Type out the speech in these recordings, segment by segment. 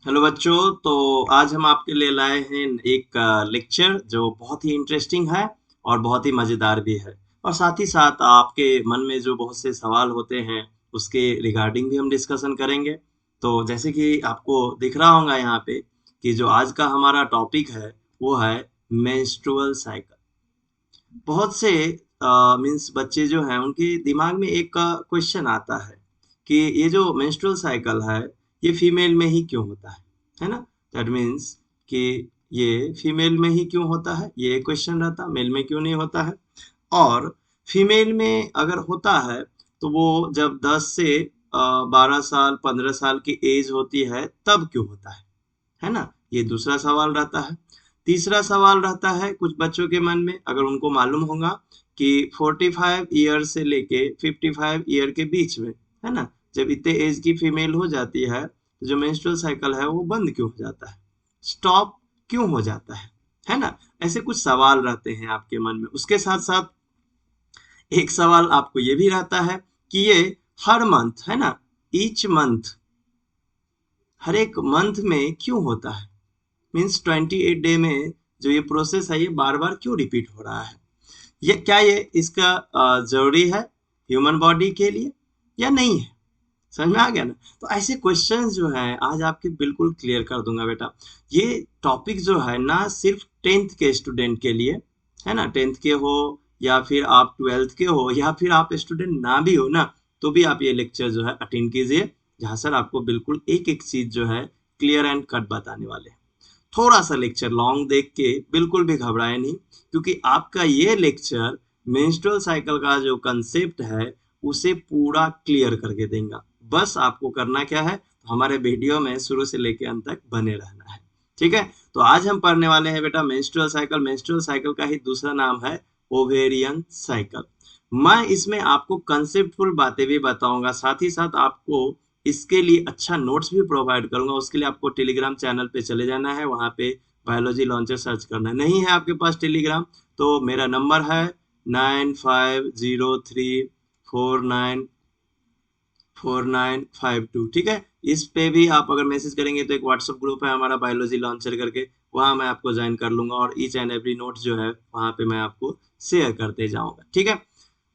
Hello बच्चों। तो आज हम आपके लिए लाए हैं एक लेक्चर जो बहुत ही इंटरेस्टिंग है और बहुत ही मज़ेदार भी है। और साथ ही साथ आपके मन में जो बहुत से सवाल होते हैं उसके रिगार्डिंग भी हम डिस्कशन करेंगे। तो जैसे कि आपको दिख रहा होगा यहाँ पे कि जो आज का हमारा टॉपिक है वो है मेंस्ट्रुअल साइकिल। बहुत से मीन्स बच्चे जो हैं उनके दिमाग में एक क्वेश्चन आता है कि ये जो मेंस्ट्रुअल साइकिल है ये फीमेल में ही क्यों होता है ना। दैट मीन्स कि ये फीमेल में ही क्यों होता है, ये क्वेश्चन रहता, मेल में क्यों नहीं होता है। और फीमेल में अगर होता है तो वो जब 10 से 12 साल 15 साल की एज होती है तब क्यों होता है ना। ये दूसरा सवाल रहता है। तीसरा सवाल रहता है कुछ बच्चों के मन में, अगर उनको मालूम होगा कि 45 ईयर से लेके 55 ईयर के बीच में, है ना, जब इतने एज की फीमेल हो जाती है तो जो मेंस्ट्रुअल साइकिल है वो बंद क्यों हो जाता है, स्टॉप क्यों हो जाता है ना। ऐसे कुछ सवाल रहते हैं आपके मन में। उसके साथ साथ एक सवाल आपको ये भी रहता है कि ये हर मंथ, है ना, ईच मंथ, हर एक मंथ में क्यों होता है। मीन्स 28 डे में जो ये प्रोसेस है ये बार बार क्यों रिपीट हो रहा है। ये क्या ये इसका जरूरी है ह्यूमन बॉडी के लिए या नहीं है। समझ में आ गया ना। तो ऐसे क्वेश्चंस जो है आज आपके बिल्कुल क्लियर कर दूंगा बेटा। ये टॉपिक जो है ना सिर्फ 10th के स्टूडेंट के लिए, है ना, 10th के हो या फिर आप 12th के हो या फिर आप स्टूडेंट ना भी हो ना, तो भी आप ये लेक्चर जो है अटेंड कीजिए, जहाँ सर आपको बिल्कुल एक एक चीज जो है क्लियर एंड कट बताने वाले हैं। थोड़ा सा लेक्चर लॉन्ग देख के बिल्कुल भी घबराए नहीं, क्योंकि आपका ये लेक्चर मेंस्ट्रुअल साइकिल का जो कंसेप्ट है उसे पूरा क्लियर करके देगा। बस आपको करना क्या है, हमारे वीडियो में शुरू से लेके अंत तक बने रहना है। ठीक है। तो आज हम पढ़ने वाले हैं बेटा मेंस्ट्रुअल साइकिल। मेंस्ट्रुअल साइकिल का ही दूसरा नाम है ओवेरियन साइकिल। मैं इसमें आपको कंसेप्टफुल बातें भी बताऊंगा, साथ ही साथ आपको इसके लिए अच्छा नोट्स भी प्रोवाइड करूंगा। उसके लिए आपको टेलीग्राम चैनल पे चले जाना है, वहां पे बायोलॉजी लॉन्चर सर्च करना है। नहीं है आपके पास टेलीग्राम तो मेरा नंबर है 9503494952। ठीक है। इस पे भी आप अगर मैसेज करेंगे तो एक व्हाट्सएप ग्रुप है हमारा बायोलॉजी लॉन्चर करके, वहां मैं आपको ज्वाइन कर लूंगा और ईच एंड एवरी नोट जो है वहां पे मैं आपको शेयर करते जाऊंगा। ठीक है।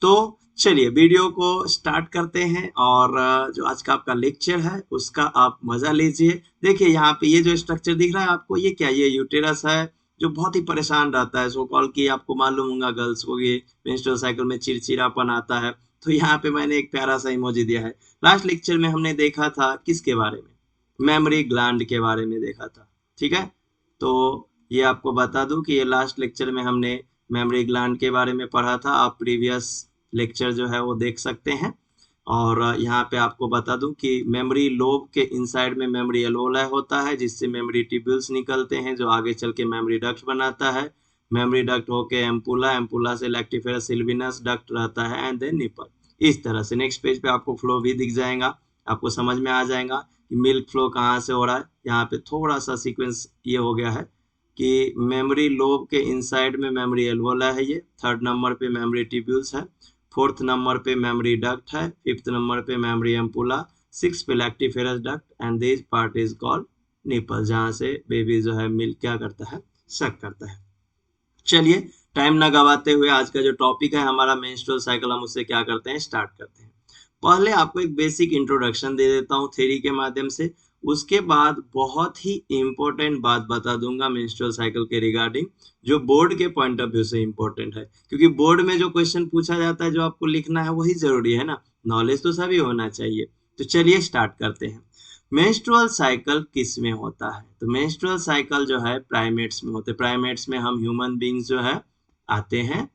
तो चलिए वीडियो को स्टार्ट करते हैं और जो आज का आपका लेक्चर है उसका आप मजा लीजिए। देखिए यहाँ पे ये जो स्ट्रक्चर दिख रहा है आपको, ये क्या, ये यूटेरस है जो बहुत ही परेशान रहता है। सो कॉल की आपको मालूम होगा गर्ल्स को ये मेंस्ट्रुअल साइकिल में चिड़चिड़ापन आता है। तो यहाँ पे मैंने एक प्यारा सा इमोजी दिया है। लास्ट लेक्चर में हमने देखा था किसके बारे में, मेमोरी ग्लैंड के बारे में देखा था। ठीक है। तो ये आपको बता दूं कि ये लास्ट लेक्चर में हमने मेमोरी ग्लैंड के बारे में पढ़ा था। आप प्रीवियस लेक्चर जो है वो देख सकते हैं। और यहाँ पे आपको बता दूं कि मेमोरी लोब के इनसाइड में मेमोरी एल्वोलाई होता है, जिससे मेमोरी ट्यूब्यूल्स निकलते हैं जो आगे चल के मेमोरी डक्ट बनाता है। मेमोरी डक्ट होके एम्पुला, एम्पुला से लैक्टिफेरस सिल्विनस डक्ट रहता है एंड देन निपल। इस तरह से नेक्स्ट पेज पे आपको फ्लो भी दिख जाएगा, आपको समझ में आ जाएगा कि मिल्क फ्लो कहाँ से हो रहा है। यहाँ पे थोड़ा सा सीक्वेंस ये हो गया है कि मेमोरी लोब के इनसाइड में मेमोरी एल्वोला है, ये थर्ड नंबर पे मेमोरी ट्यूब्यूल्स है, फोर्थ नंबर पे मेमोरी डक्ट है, फिफ्थ नंबर पे मेमोरी एम्पुला, सिक्स पे lactiferous duct and this part is called nipple, जहां से बेबी जो है मिल्क क्या करता है, सक करता है। चलिए टाइम ना गवाते हुए आज का जो टॉपिक है हमारा मेंस्ट्रुअल साइकिल, हम उससे क्या करते हैं, स्टार्ट करते हैं। पहले आपको एक बेसिक इंट्रोडक्शन दे देता हूँ थ्योरी के माध्यम से। उसके बाद बहुत ही इंपॉर्टेंट बात बता दूंगा मेंस्ट्रुअल साइकिल के रिगार्डिंग, जो बोर्ड के पॉइंट ऑफ व्यू से इंपॉर्टेंट है, क्योंकि बोर्ड में जो क्वेश्चन पूछा जाता है जो आपको लिखना है वही जरूरी है ना, नॉलेज तो सभी होना चाहिए। तो चलिए स्टार्ट करते हैं। मेंस्ट्रुअल साइकिल किस में होता है, तो मेंस्ट्रुअल साइकिल जो है प्राइमेट्स में होते हैं। प्राइमेट्स में हम ह्यूमन बींग्स जो है आते हैं।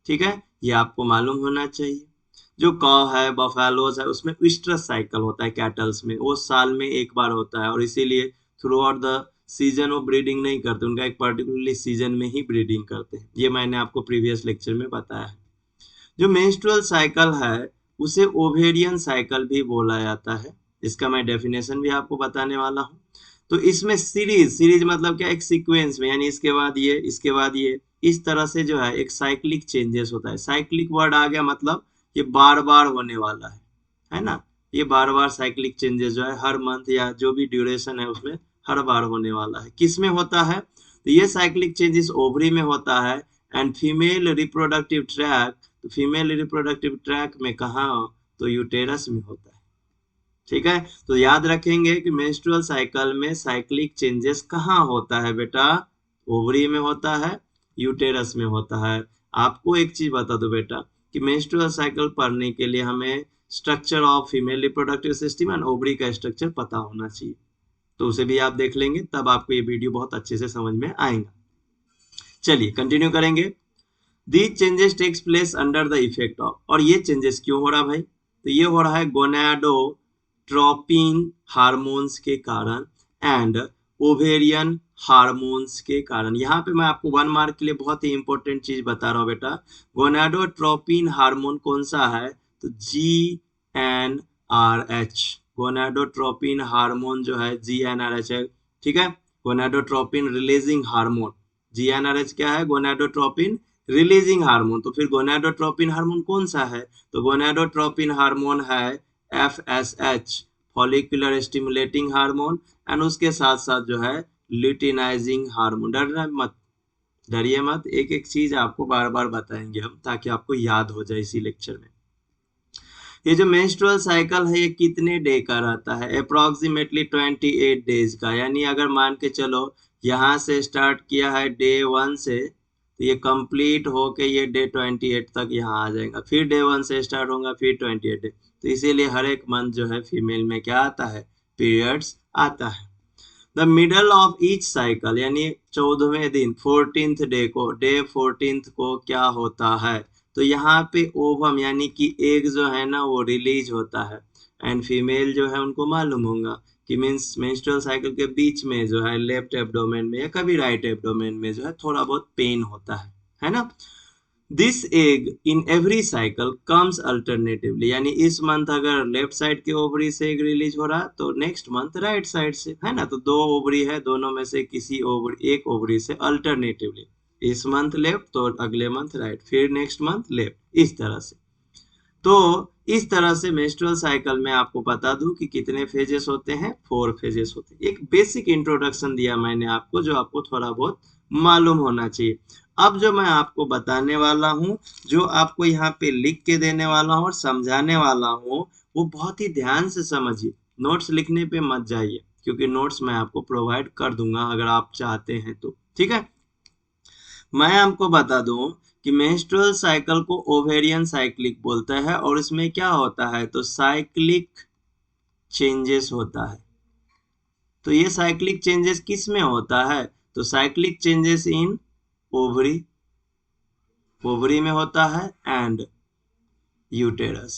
ठीक है, ये आपको मालूम होना चाहिए। जो कॉ है, बफेलोज है, उसमें ईस्ट्रस साइकिल होता है कैटल्स में, वो साल में एक बार होता है और इसीलिए थ्रू आउट द सीजन वो ब्रीडिंग नहीं करते, उनका एक पर्टिकुलरली सीजन में ही ब्रीडिंग करते हैं। ये मैंने आपको प्रीवियस लेक्चर में बताया है। जो मेंस्ट्रुअल साइकिल है उसे ओवेरियन साइकिल भी बोला जाता है, इसका मैं डेफिनेशन भी आपको बताने वाला हूँ। तो इसमें सीरीज, सीरीज मतलब क्या, एक सीक्वेंस में, यानी इसके बाद ये, इसके बाद ये, इस तरह से जो है एक साइक्लिक चेंजेस होता है। साइक्लिक वर्ड आ गया मतलब ये बार बार होने वाला है ना। ये बार बार साइक्लिक चेंजेस जो है हर मंथ या जो भी ड्यूरेशन है उसमें हर बार होने वाला है। किस में होता है? तो ये साइक्लिक चेंजेस ओवरी में होता है। एंड फीमेल रिप्रोडक्टिव ट्रैक, तो फीमेल रिप्रोडक्टिव ट्रैक में कहाँ? तो यूटेरस में होता है। ठीक है, तो याद रखेंगे कि मेंस्ट्रुअल साइकिल में साइक्लिक चेंजेस कहाँ होता है बेटा? ओवरी में होता है, यूटेरस में होता है। आपको एक चीज बता दो बेटा कि मेंस्ट्रुअल साइकिल पढ़ने के लिए हमें structure of female reproductive system and ovary का स्ट्रक्चर पता होना चाहिए। तो उसे भी आप देख लेंगे, तब आपको ये वीडियो बहुत अच्छे से समझ में आएगा। चलिए कंटिन्यू करेंगे। These changes takes place under the effect of, और ये चेंजेस क्यों हो रहा भाई? तो ये हो रहा है गोनाडोट्रोपिन हार्मोन्स के कारण एंड ओवेरियन हार्मोन्स के कारण। यहाँ पे मैं आपको 1 मार्क के लिए बहुत ही इंपॉर्टेंट चीज बता रहा हूँ बेटा। गोनाडोट्रोपिन हार्मोन कौन सा है? तो GnRH। गोनाडोट्रोपिन हार्मोन जो है GnRH है। ठीक है, गोनाडोट्रोपिन रिलीजिंग हार्मोन। GnRH क्या है? Gonadotropin releasing hormone. तो फिर गोनाडोट्रोपिन हार्मोन कौन सा है? तो गोनाडोट्रोपिन हार्मोन है FSH, follicular stimulating hormone. And उसके साथ साथ जो है ल्यूटिनाइजिंग हार्मोन। डरना मत, डरिए मत, एक एक चीज आपको बार बार बताएंगे हम ताकि आपको याद हो जाए इसी लेक्चर में। ये जो मेंस्ट्रुअल साइकिल है ये कितने डे का रहता है? अप्रोक्सीमेटली 28 डेज का। यानी अगर मान के चलो यहाँ से स्टार्ट किया है डे 1 से, तो ये कंप्लीट होके ये डे 28 तक यहाँ आ जाएगा। फिर डे 1 से स्टार्ट होगा, फिर 28 डे। तो इसीलिए हर एक मंथ जो है फीमेल में क्या आता है? पीरियड्स आता है। The middle of each cycle, यानी 14वें दिन 14th डे को, डे 14th को क्या होता है? तो यहाँ पे ओवम यानी कि एग जो है ना वो रिलीज होता है। एंड फीमेल जो है उनको मालूम होगा कि मीन्स मेंस्ट्रुअल साइकिल के बीच में जो है लेफ्ट एब्डोमेन में या कभी राइट एब्डोमेन में जो है थोड़ा बहुत पेन होता है ना। This egg in every cycle comes alternatively, यानी इस मंथ अगर लेफ्ट साइड के ओवरी से एग रिलीज हो रहा तो नेक्स्ट मंथ राइट साइड से, है ना। तो 2 ओवरी है, दोनों में से किसी ओवरी, एक ओवरी से अल्टरनेटिवली, इस मंथ लेफ्ट तो अगले मंथ राइट, फिर नेक्स्ट मंथ लेफ्ट, इस तरह से। तो इस तरह से मेंस्ट्रुअल साइकिल में आपको बता दूं कि कितने फेजेस होते हैं? 4 फेजेस होते हैं। एक बेसिक इंट्रोडक्शन दिया मैंने आपको जो आपको थोड़ा बहुत मालूम होना चाहिए। अब जो मैं आपको बताने वाला हूं, जो आपको यहाँ पे लिख के देने वाला हूं और समझाने वाला हूं, वो बहुत ही ध्यान से समझिए। नोट्स लिखने पे मत जाइए, क्योंकि नोट्स मैं आपको प्रोवाइड कर दूंगा अगर आप चाहते हैं तो। ठीक है, मैं आपको बता दूं कि मेंस्ट्रुअल साइकिल को ओवेरियन साइक्लिक बोलता है, और इसमें क्या होता है? तो साइक्लिक चेंजेस होता है। तो ये साइक्लिक चेंजेस किस में होता है? तो cyclic changes in ovary, ovary में होता है, एंड यूटेरस।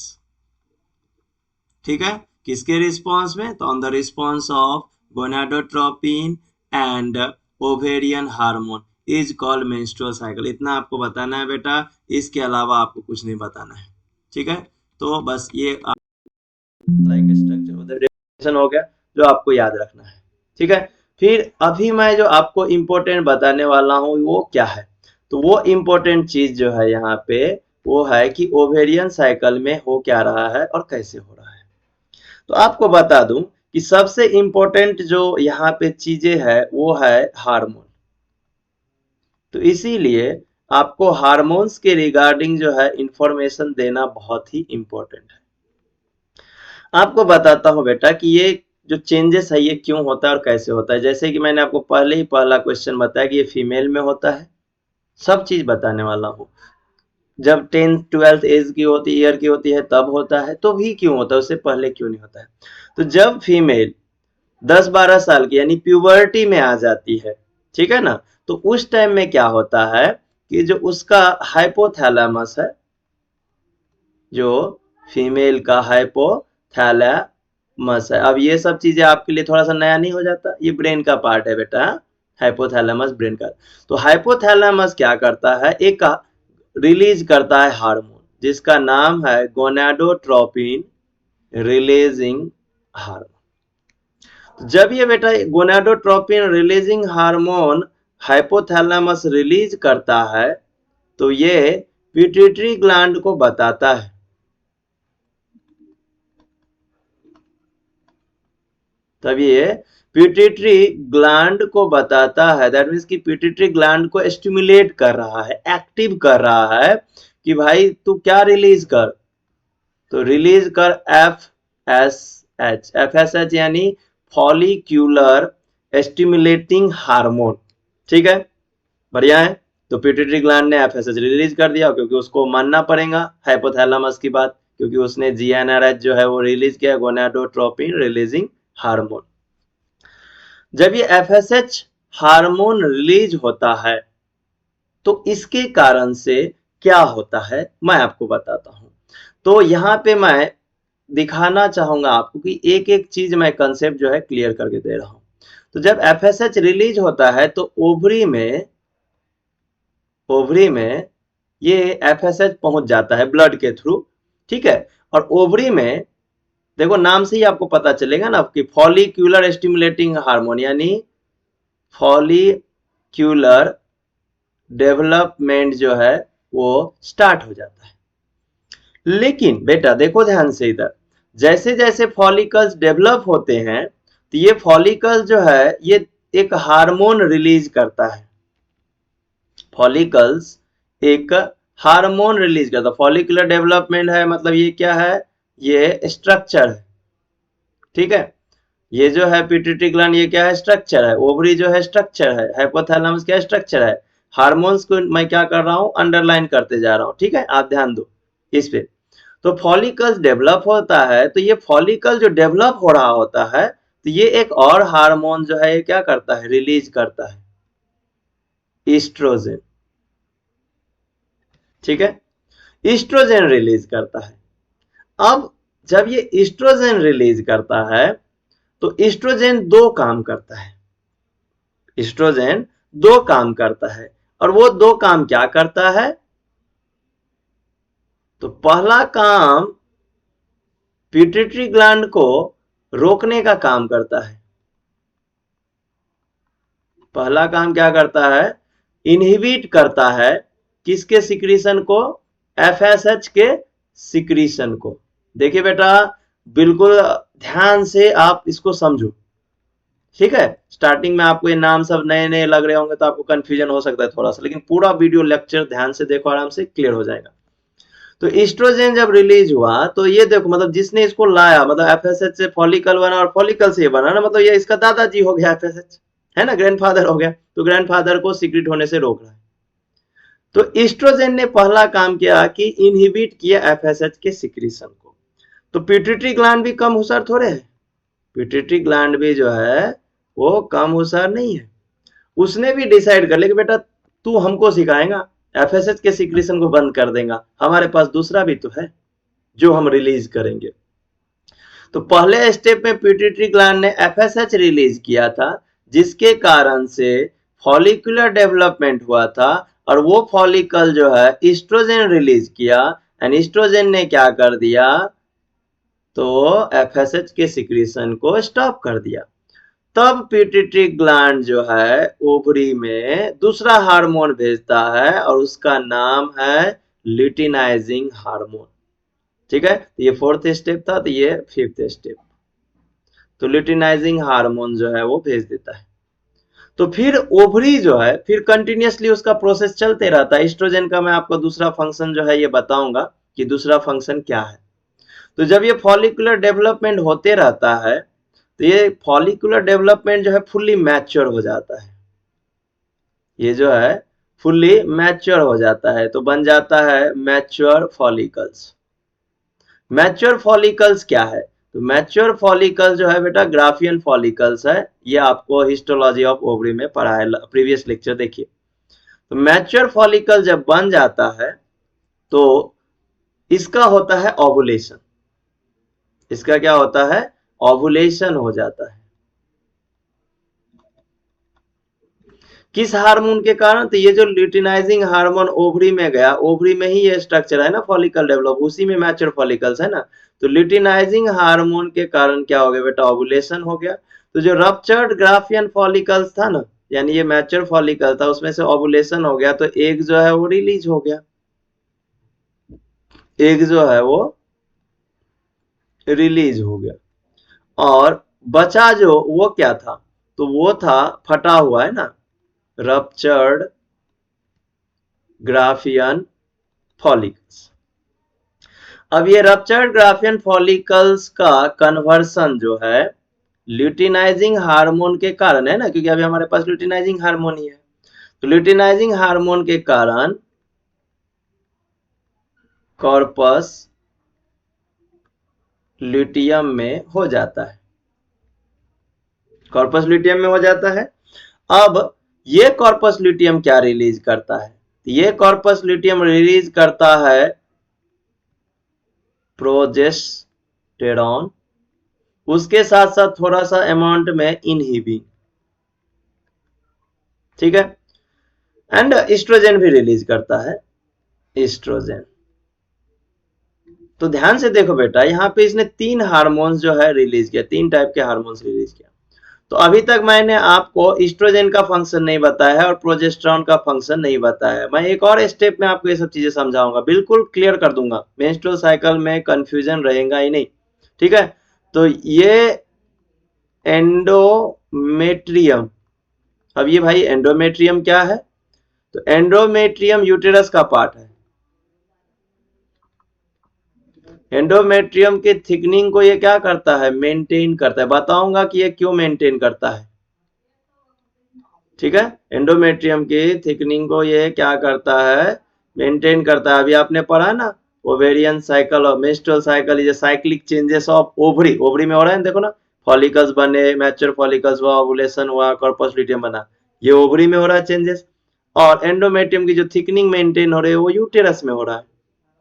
ठीक है, किसके रिस्पॉन्स में? तो on the response of gonadotropin and ovarian hormone is called menstrual cycle. इतना आपको बताना है बेटा, इसके अलावा आपको कुछ नहीं बताना है। ठीक है, तो बस ये लाइक स्ट्रक्चर उधर डेफिनेशन हो गया जो आपको याद रखना है। ठीक है, फिर अभी मैं जो आपको इम्पोर्टेंट बताने वाला हूँ वो क्या है? तो वो इम्पोर्टेंट चीज जो है यहाँ पे वो है कि ओवेरियन साइकिल में हो क्या रहा है और कैसे हो रहा है। तो आपको बता दूं कि सबसे इम्पोर्टेंट जो यहाँ पे चीजें है वो है हार्मोन। तो इसीलिए आपको हार्मोन्स के रिगार्डिंग जो है इंफॉर्मेशन देना बहुत ही इम्पोर्टेंट है। आपको बताता हूं बेटा कि ये जो चेंजेस है ये क्यों होता है और कैसे होता है। जैसे कि मैंने आपको पहले ही पहला क्वेश्चन बताया कि ये फीमेल में होता है, सब चीज बताने वाला हूँ। जब 10th 12th एज की होती, ईयर की होती है तब होता है, तो भी क्यों होता है, उससे पहले क्यों नहीं होता है? तो जब फीमेल 10-12 साल की यानी प्यूबर्टी में आ जाती है, ठीक है ना, तो उस टाइम में क्या होता है कि जो उसका हाइपोथैलेमस है, जो फीमेल का हाइपोथैलेमस है। अब ये सब चीजें आपके लिए थोड़ा सा नया नहीं हो जाता, ये ब्रेन का पार्ट है बेटा, हाइपोथैलेमस ब्रेन का। तो हाइपोथैलेमस क्या करता है? एक रिलीज करता है हार्मोन जिसका नाम है गोनाडोट्रोपिन रिलीजिंग हार्मोन। जब ये बेटा gonadotropin releasing hormone hypothalamus release करता है तो ये पिट्यूटरी ग्लैंड को बताता है तब ये पिट्यूटरी ग्लैंड को बताता है, दैट मीन्स कि पिट्यूटरी ग्लैंड को स्टिमुलेट कर रहा है, एक्टिव कर रहा है कि भाई तू क्या रिलीज कर, तो रिलीज कर एफ एस एच यानी फॉलिक्यूलर स्टिमुलेटिंग हार्मोन। ठीक है, बढ़िया है। तो पिट्यूटरी ग्लैंड ने एफएसएच रिलीज कर दिया, क्योंकि उसको मानना पड़ेगा हाइपोथैलेमस की बात, क्योंकि उसने जीएनआरएच जो है वो रिलीज किया, गोनाडोट्रोपिन रिलीजिंग हार्मोन। जब ये एफएसएच हार्मोन रिलीज होता है तो इसके कारण से क्या होता है मैं आपको बताता हूं। तो यहाँ पे मैं दिखाना चाहूंगा आपको कि एक एक चीज मैं कंसेप्ट जो है क्लियर करके दे रहा हूं। तो जब एफएसएच रिलीज होता है तो ओवरी में ये एफएसएच पहुंच जाता है ब्लड के थ्रू। ठीक है, और ओवरी में देखो नाम से ही आपको पता चलेगा ना कि फॉलिक्यूलर स्टिमुलेटिंग हार्मोन यानी फॉलिक्यूलर डेवलपमेंट जो है वो स्टार्ट हो जाता है। लेकिन बेटा देखो ध्यान से इधर, जैसे जैसे फॉलिकल्स डेवलप होते हैं तो ये फॉलिकल जो है ये एक हार्मोन रिलीज करता है। फॉलिकल्स एक हार्मोन रिलीज करता है। फॉलिकुलर डेवलपमेंट है मतलब ये क्या है, ये स्ट्रक्चर है। ठीक है, ये जो है पिट्यूटरी ग्लैंड ये क्या है, स्ट्रक्चर है। ओवरी जो है स्ट्रक्चर है, हाइपोथैलेमस क्या स्ट्रक्चर है। हार्मोन्स को मैं क्या कर रहा हूं, अंडरलाइन करते जा रहा हूं। ठीक है, आप ध्यान दो इस पे। तो फॉलिकल्स डेवलप होता है तो ये फॉलिकल जो डेवलप हो रहा होता है तो ये एक और हार्मोन जो है ये क्या करता है, रिलीज करता है, ईस्ट्रोजन। ठीक है, ईस्ट्रोजन रिलीज करता है। अब जब ये ईस्ट्रोजन रिलीज करता है तो ईस्ट्रोजन दो काम करता है। ईस्ट्रोजन दो काम करता है, और वो दो काम क्या करता है, तो पहला काम पिट्यूटरी ग्लैंड को रोकने का काम करता है। पहला काम क्या करता है, इनहिबिट करता है किसके सिक्रीशन को, एफएसएच के सिक्रीशन को। देखिए बेटा बिल्कुल ध्यान से आप इसको समझो। ठीक है, स्टार्टिंग में आपको ये नाम सब नए नए लग रहे होंगे तो आपको कंफ्यूजन हो सकता है थोड़ा सा, लेकिन पूरा वीडियो लेक्चर ध्यान से देखो, आराम से क्लियर हो जाएगा। तो ईस्ट्रोजन जब रिलीज हुआ तो ये देखो मतलब जिसने इसको लाया मतलब एफएसएच से फॉलिकल बना और फॉलिकल से ये बना ना, मतलब ये इसका दादाजी हो गया एफएसएच, है ना, ग्रैंडफादर हो गया। तो ग्रैंडफादर को सीक्रेट होने से रोक रहा है। तो ईस्ट्रोजन ने पहला काम किया कि इनहिबिट किया एफएसएच के सिक्रीशन को। तो पिट्यूटरी ग्लैंड भी कम होशियार थोड़े है, पिट्यूटरी ग्लैंड भी जो है वो कम होशियार नहीं है। उसने भी डिसाइड कर लिया कि बेटा तू हमको सिखाएगा, एफएसएच के सिक्रीशन को बंद कर देगा, हमारे पास दूसरा भी तो है जो हम रिलीज करेंगे। तो पहले स्टेप में पिट्यूटरी ग्लैंड ने एफएसएच रिलीज किया था, जिसके कारण से फॉलिकुलर डेवलपमेंट हुआ था, और वो फॉलिकल जो है ईस्ट्रोजन रिलीज किया, एंड ईस्ट्रोजन ने क्या कर दिया, तो एफएसएच के सिक्रीशन को स्टॉप कर दिया। तब पिट्यूटरी ग्लैंड जो है ओवरी में दूसरा हार्मोन भेजता है और उसका नाम है ल्यूटिनाइजिंग हार्मोन। ठीक है, ये फोर्थ स्टेप था, तो ये फिफ्थ स्टेप। तो ल्यूटिनाइजिंग हार्मोन जो है वो भेज देता है। तो फिर ओवरी जो है फिर कंटिन्यूअसली उसका प्रोसेस चलते रहता है। एस्ट्रोजन का मैं आपको दूसरा फंक्शन जो है ये बताऊंगा कि दूसरा फंक्शन क्या है। तो जब ये फॉलिकुलर डेवलपमेंट होते रहता है तो ये फॉलिकुलर डेवलपमेंट जो है फुल्ली मैच्योर हो जाता है। ये जो है फुल्ली मैच्योर हो जाता है तो बन जाता है मैच्योर फॉलिकल्स। मैच्योर फॉलिकल्स क्या है, तो मैच्योर फॉलिकल जो है बेटा ग्राफियन फॉलिकल्स है। ये आपको हिस्टोलॉजी ऑफ ओवरी में पढ़ा है, प्रीवियस लेक्चर देखिए। तो मैच्योर फॉलिकल जब बन जाता है तो इसका होता है ओवुलेशन। इसका क्या होता है, ओवुलेशन हो जाता है। किस हार्मोन के कारण, तो ये जो ल्यूटिनाइजिंग हार्मोन ओवरी में गया, ओवरी में ही ये स्ट्रक्चर है ना फॉलिकल डेवलप, उसी में मैच्योर फॉलिकल्स है ना। तो ल्यूटिनाइजिंग हार्मोन के कारण क्या हो गया बेटा, ओवुलेशन हो गया। तो जो रप्चर्ड ग्राफियन फॉलिकल्स था ना, यानी ये मैच्योर फॉलिकल था, उसमें से ओवुलेशन हो गया तो एग जो है वो रिलीज हो गया। एग जो है वो रिलीज हो गया, और बचा जो वो क्या था, तो वो था फटा हुआ, है ना, रप्चर्ड ग्राफियन फॉलिकल्स। अब ये रप्चर्ड ग्राफियन फॉलिकल्स का कन्वर्सन जो है ल्यूटिनाइजिंग हार्मोन के कारण, है ना, क्योंकि अभी हमारे पास ल्यूटिनाइजिंग हार्मोन ही है, तो ल्यूटिनाइजिंग हार्मोन के कारण कॉर्पस ल्यूटियम में हो जाता है, कॉर्पस ल्यूटियम में हो जाता है। अब ये कॉर्पस ल्यूटियम क्या रिलीज करता है, ये कॉर्पस ल्यूटियम रिलीज करता है प्रोजेस्टेरॉन, उसके साथ साथ थोड़ा सा अमाउंट में इनहिबिन, ठीक है, एंड एस्ट्रोजन भी रिलीज करता है, एस्ट्रोजन। तो ध्यान से देखो बेटा, यहाँ पे इसने 3 हार्मोन्स जो है रिलीज किया, 3 टाइप के हार्मोन्स रिलीज किया। तो अभी तक मैंने आपको एस्ट्रोजन का फंक्शन नहीं बताया है और प्रोजेस्टेरॉन का फंक्शन नहीं बताया है। मैं एक और स्टेप में आपको ये सब चीजें समझाऊंगा, बिल्कुल क्लियर कर दूंगा, मेंस्ट्रुअल साइकिल में कंफ्यूजन रहेगा ही नहीं, ठीक है। तो ये एंडोमेट्रियम, अब ये भाई एंडोमेट्रियम क्या है, तो एंडोमेट्रियम यूटेरस का पार्ट है। एंडोमेट्रियम के थिकनिंग को ये क्या करता है, मेंटेन करता है, बताऊंगा कि ये क्यों मेंटेन करता है, ठीक है। एंडोमेट्रियम की थिकनिंग को ये क्या करता है, मेंटेन करता है। अभी आपने पढ़ा ना, ओवेरियन साइकिल और menstrual cycle is cyclic changes of ovary, ovary में हो रहा है, देखो ना, फॉलिकल्स बने, मैच्योर फॉलिकल्स हुआ, ओवुलेशन हुआ, कॉर्पस ल्यूटियम बना, ये ओवरी में हो रहा है चेंजेस। और एंडोमेट्रियम की जो थिकनिंग मेंटेन हो रही है वो यूटेरस में हो रहा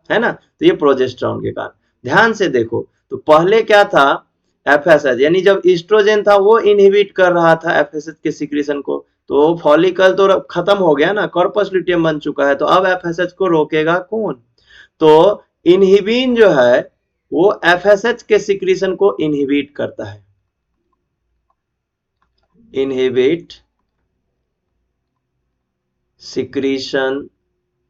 है ना, तो ये प्रोजेस्टेरॉन के कारण। ध्यान से देखो, तो पहले क्या था, एफएसएच, यानी जब ईस्ट्रोजन था वो इनहिबिट कर रहा था एफएसएच के सिक्रीशन को, तो फॉलिकल तो खत्म हो गया ना, कॉर्पस ल्यूटियम बन चुका है, तो अब एफएसएच को रोकेगा कौन, तो इनहिबिन जो है वो एफएसएच के सिक्रीशन को इनहिबिट करता है, इनहिबिट सिक्रीशन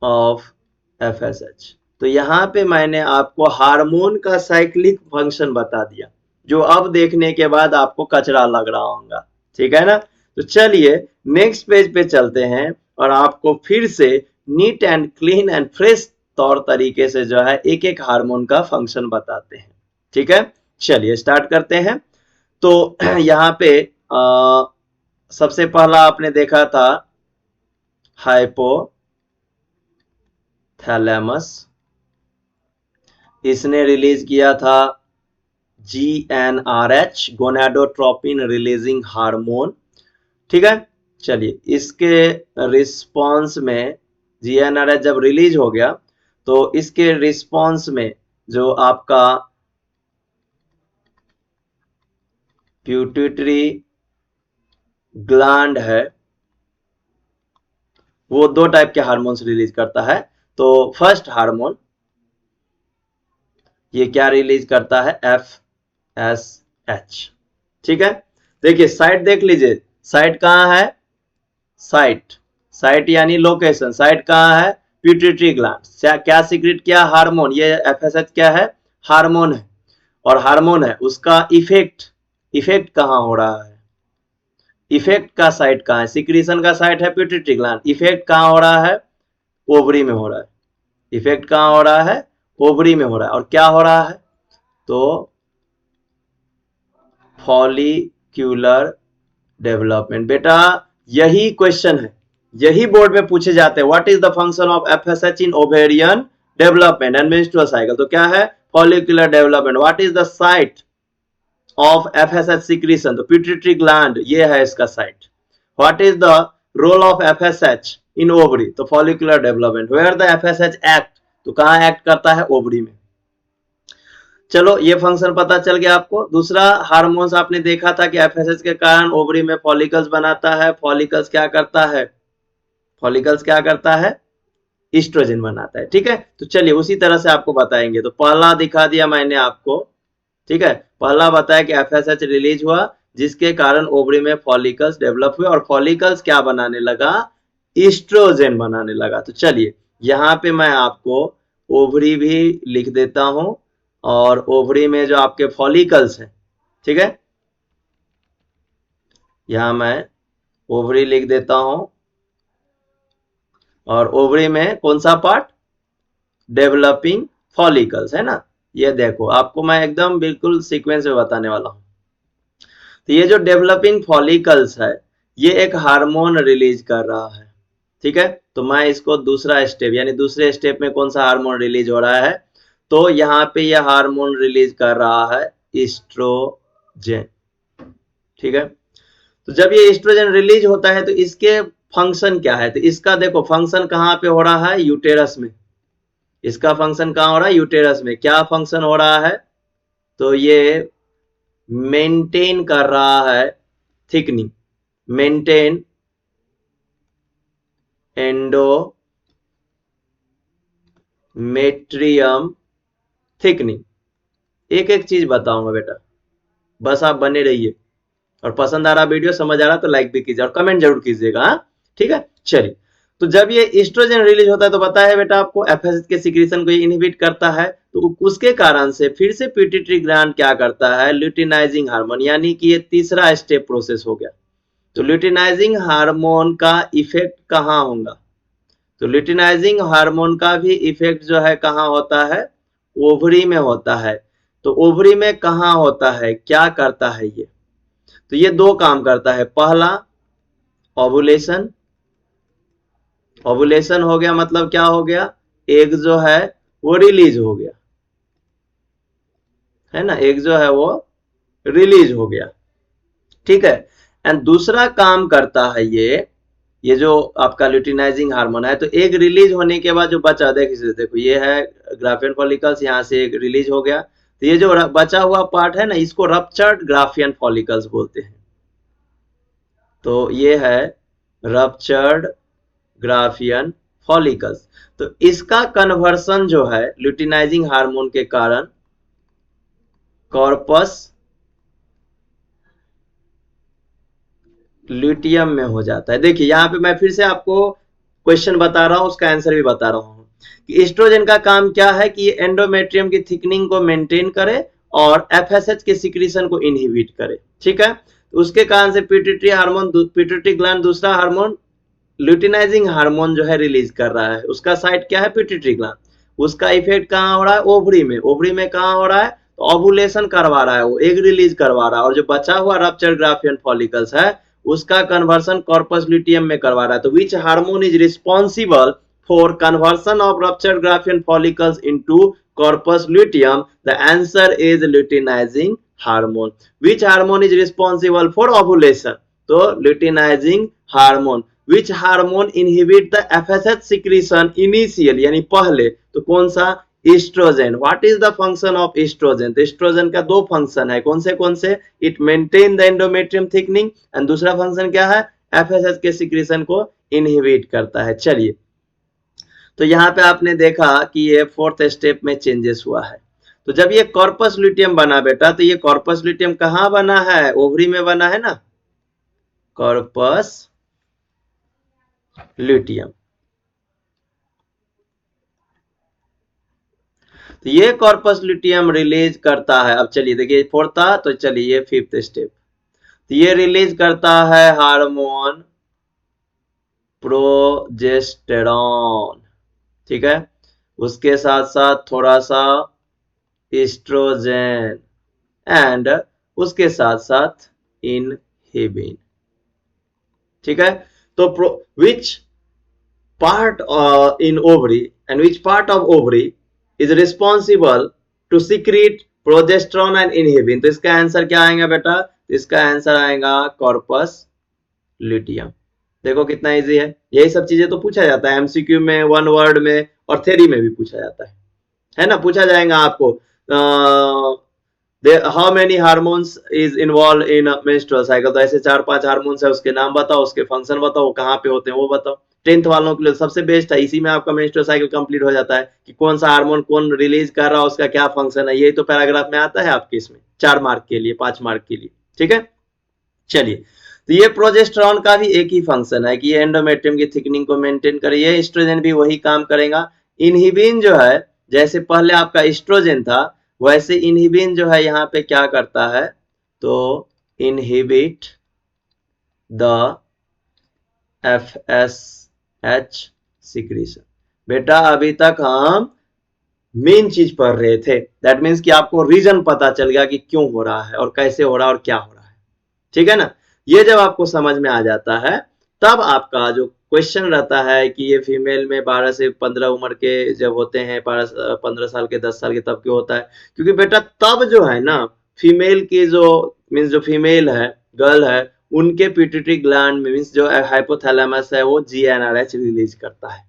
ऑफ एफएसएच। तो यहां पे मैंने आपको हार्मोन का साइक्लिक फंक्शन बता दिया, जो अब देखने के बाद आपको कचरा लग रहा होगा, ठीक है ना। तो चलिए नेक्स्ट पेज पे चलते हैं और आपको फिर से neat and clean and fresh तौर तरीके से जो है एक एक हार्मोन का फंक्शन बताते हैं, ठीक है। चलिए स्टार्ट करते हैं। तो यहाँ पे सबसे पहला आपने देखा था हाइपोथैलेमस, इसने रिलीज किया था GnRH, गोनाडोट्रोपिन रिलीजिंग हार्मोन, ठीक है। चलिए इसके रिस्पांस में GnRH जब रिलीज हो गया तो इसके रिस्पांस में जो आपका प्यूटिटरी ग्लैंड है वो 2 टाइप के हार्मोन्स रिलीज करता है। तो फर्स्ट हार्मोन ये क्या रिलीज करता है, FSH, ठीक है। देखिए साइट देख लीजिए, साइट कहाँ है, साइट, साइट यानी लोकेशन, साइट कहाँ है, प्यूटिटरी ग्लैंड, क्या सीक्रेट किया, हार्मोन, ये FSH क्या है, हार्मोन है, और हार्मोन है उसका इफेक्ट, इफेक्ट कहाँ हो रहा है, इफेक्ट का साइट कहाँ है, सिक्रीशन का साइट है प्यूटिटरी ग्लैंड, इफेक्ट कहाँ हो रहा है, ओवरी में हो रहा है, इफेक्ट कहाँ हो रहा है, ओवरी में हो रहा है, और क्या हो रहा है, तो फॉलिक्यूलर डेवलपमेंट। बेटा यही क्वेश्चन है, यही बोर्ड में पूछे जाते हैं, what is the function of FSH in ovarian development and menstrual cycle, तो क्या है, follicular development. What is the site of FSH secretion, तो पिट्यूटरी ग्लैंड, ये है इसका site. What is the role of FSH in ovary, तो follicular development. Where the FSH act, तो कहां एक्ट करता है, ओवरी में। चलो ये फंक्शन पता चल गया आपको। दूसरा हार्मोन्स आपने देखा था कि एफएसएच के कारण ओवरी में फॉलिकल्स बनाता है, फॉलिकल्स क्या करता है, फॉलिकल्स क्या करता है, ईस्ट्रोजन बनाता है, ठीक है। तो चलिए उसी तरह से आपको बताएंगे। तो पहला दिखा दिया मैंने आपको, ठीक है, पहला बताया कि एफएसएच रिलीज हुआ जिसके कारण ओवरी में फॉलिकल्स डेवलप हुए और फॉलिकल्स क्या बनाने लगा, ईस्ट्रोजन बनाने लगा। तो चलिए यहाँ पे मैं आपको ओवरी भी लिख देता हूं और ओवरी में जो आपके फॉलिकल्स हैं, ठीक है, यहाँ मैं ओवरी लिख देता हूं, और ओवरी में कौन सा पार्ट, डेवलपिंग फॉलिकल्स, है ना। ये देखो आपको मैं एकदम बिल्कुल सीक्वेंस में बताने वाला हूं। तो ये जो डेवलपिंग फॉलिकल्स है, ये एक हार्मोन रिलीज कर रहा है, ठीक है। तो मैं इसको दूसरा स्टेप, यानी दूसरे स्टेप में कौन सा हार्मोन रिलीज हो रहा है, तो यहाँ पे ये हार्मोन रिलीज कर रहा है एस्ट्रोजन, ठीक है। तो जब ये एस्ट्रोजन रिलीज होता है तो इसके फंक्शन क्या है, तो इसका देखो फंक्शन कहाँ पे हो रहा है, यूटेरस में। इसका फंक्शन कहाँ हो रहा है, यूटेरस में। क्या फंक्शन हो रहा है, तो ये मेंटेन कर रहा है थिकनिंग, मेंटेन एंडोमेट्रियम थिकनिंग। एक एक चीज बताऊंगा बेटा, बस आप बने रहिए। और पसंद आ रहा वीडियो, समझ आ रहा तो लाइक भी कीजिए और कमेंट जरूर कीजिएगा, हाँ ठीक है। चलिए, तो जब ये एस्ट्रोजन रिलीज होता है तो पता है बेटा आपको, एफएसएच के सिक्रीशन को इनहिबिट करता है। तो उसके कारण से फिर से पिट्यूटरी ग्लैंड क्या करता है, ल्यूटिनाइजिंग हार्मोन, यानी कि ये तीसरा स्टेप प्रोसेस हो गया। तो ल्यूटिनाइजिंग हार्मोन का इफेक्ट कहाँ होगा, तो ल्यूटिनाइजिंग हार्मोन का भी इफेक्ट जो है कहाँ होता है, ओवरी में होता है। तो ओवरी में कहाँ होता है, क्या करता है ये, तो ये दो काम करता है। पहला ओवुलेशन, ओवुलेशन हो गया, मतलब क्या हो गया, एग जो है वो रिलीज हो गया, है ना, एग जो है वो रिलीज हो गया, ठीक है। एंड दूसरा काम करता है ये जो आपका ल्यूटिनाइजिंग हार्मोन है, तो एग रिलीज होने के बाद जो बचा, देखो ये है ग्राफियन फॉलिकल्स, यहाँ से एग रिलीज हो गया, तो ये जो बचा हुआ पार्ट है ना, इसको रप्चर्ड ग्राफियन फॉलिकल्स बोलते हैं। तो ये है रप्चर्ड ग्राफियन फॉलिकल्स। तो इसका कन्वर्सन जो है ल्यूटिनाइजिंग हार्मोन के कारण कॉर्पस ल्यूटियम में हो जाता है। देखिए यहाँ पे मैं फिर से आपको क्वेश्चन बता रहा हूं, उसका आंसर भी बता रहा हूं कि एस्ट्रोजन का काम क्या है, कि ये एंडोमेट्रियम की थिकनिंग को मेंटेन करे और एफएसएच के सिक्रीशन को इनहिबिट करे, ठीक है। तो उसके कारण से पिट्यूटरी हार्मोन, पिट्यूटरी ग्लैंड दूसरा हार्मोन ल्यूटिनाइजिंग हार्मोन जो है रिलीज कर रहा है। उसका साइट क्या है, पिट्यूटरी ग्लैंड। उसका इफेक्ट कहाँ हो रहा है, ओवरी में। ओवरी में कहाँ हो रहा है, तो ओवुलेशन करवा रहा है, वो एग रिलीज करवा रहा है। और जो बचा हुआ रप्चर ग्राफियन फॉलिकल्स है, उसका कन्वर्सन कॉर्पस ल्यूटियम में करवा रहा है। तो which hormone is responsible for conversion of rupture graafian follicles into corpus luteum, the answer is luteinizing hormone. Which hormone is responsible for ovulation, तो luteinizing hormone. Which hormone inhibit the FSH secretion initial, यानी पहले, तो कौन सा, estrogen. What is the function of estrogen, तो estrogen का दो function है, कौन से, it maintain the endometrium thickening, and दूसरा फंक्शन क्या है, एफएसएच के सिक्रीशन को इनहिबिट करता है। चलिए, तो यहाँ पे आपने देखा कि ये फोर्थ स्टेप में चेंजेस हुआ है। तो जब ये कॉर्पस ल्यूटियम बना बेटा, तो ये कॉर्पस ल्यूटियम कहाँ बना है, ओवरी में बना है ना, कॉर्पस ल्यूटियम। तो ये कॉर्पस ल्यूटियम रिलीज करता है, अब चलिए देखिए फोर्थ था, तो चलिए ये फिफ्थ स्टेप। तो ये रिलीज करता है हार्मोन प्रोजेस्टेरॉन, ठीक है। उसके साथ साथ थोड़ा सा एस्ट्रोजन, एंड उसके साथ साथ इनहिबिन, ठीक है। तो विच part in ovary, and which part of ovary is responsible to secrete progesterone and inhibin, तो इसका आंसर क्या आएगा बेटा, इसका आंसर आएगा कॉर्पस ल्यूटियम। देखो कितना इजी है, यही सब चीजें तो पूछा जाता है एमसीक्यू में, वन वर्ड में, और थ्योरी में भी पूछा जाता है ना। पूछा जाएगा आपको how many hormones is involve in menstrual cycle, तो ऐसे 4-5 हार्मोन्स है, उसके नाम बताओ, उसके फंक्शन बताओ, कहाँ पे होते हैं वो बताओ। 10th वालों के लिए सबसे बेस्ट है, इसी में आपका मेंस्ट्रुअल साइकिल कंप्लीट हो जाता है कि कौन सा हार्मोन कौन रिलीज कर रहा है, उसका क्या फंक्शन है, यही तो पैराग्राफ में आता है आपके, इसमें 4 मार्क के लिए, 5 मार्क के लिए, ठीक है। चलिए, तो ये प्रोजेस्टेरॉन का भी एक ही फंक्शन है कि ये एंडोमेट्रियम की थिकनिंग को मेंटेन करे, ये एस्ट्रोजन भी वही काम करेगा। इनहिबिन जो है, जैसे पहले आपका एस्ट्रोजन था, वैसे इनहिबिन जो है यहाँ पे क्या करता है, तो इनहिबिट द FSH सिक्रीशन। बेटा अभी तक हम मेन चीज पढ़ रहे थे, दैट मीन्स कि आपको रीजन पता चल गया कि क्यों हो रहा है और कैसे हो रहा है और क्या हो रहा है, ठीक है ना। ये जब आपको समझ में आ जाता है तब आपका जो क्वेश्चन रहता है कि ये फीमेल में 12 से 15 उम्र के जब होते हैं, 15 साल के 10 साल के, तब क्यों होता है, क्योंकि बेटा तब जो है ना फीमेल की जो मीन्स जो फीमेल है, गर्ल है, उनके पिट्यूटरी ग्लैंड में मीन्स जो हाइपोथैलेमस है वो GnRH रिलीज करता है,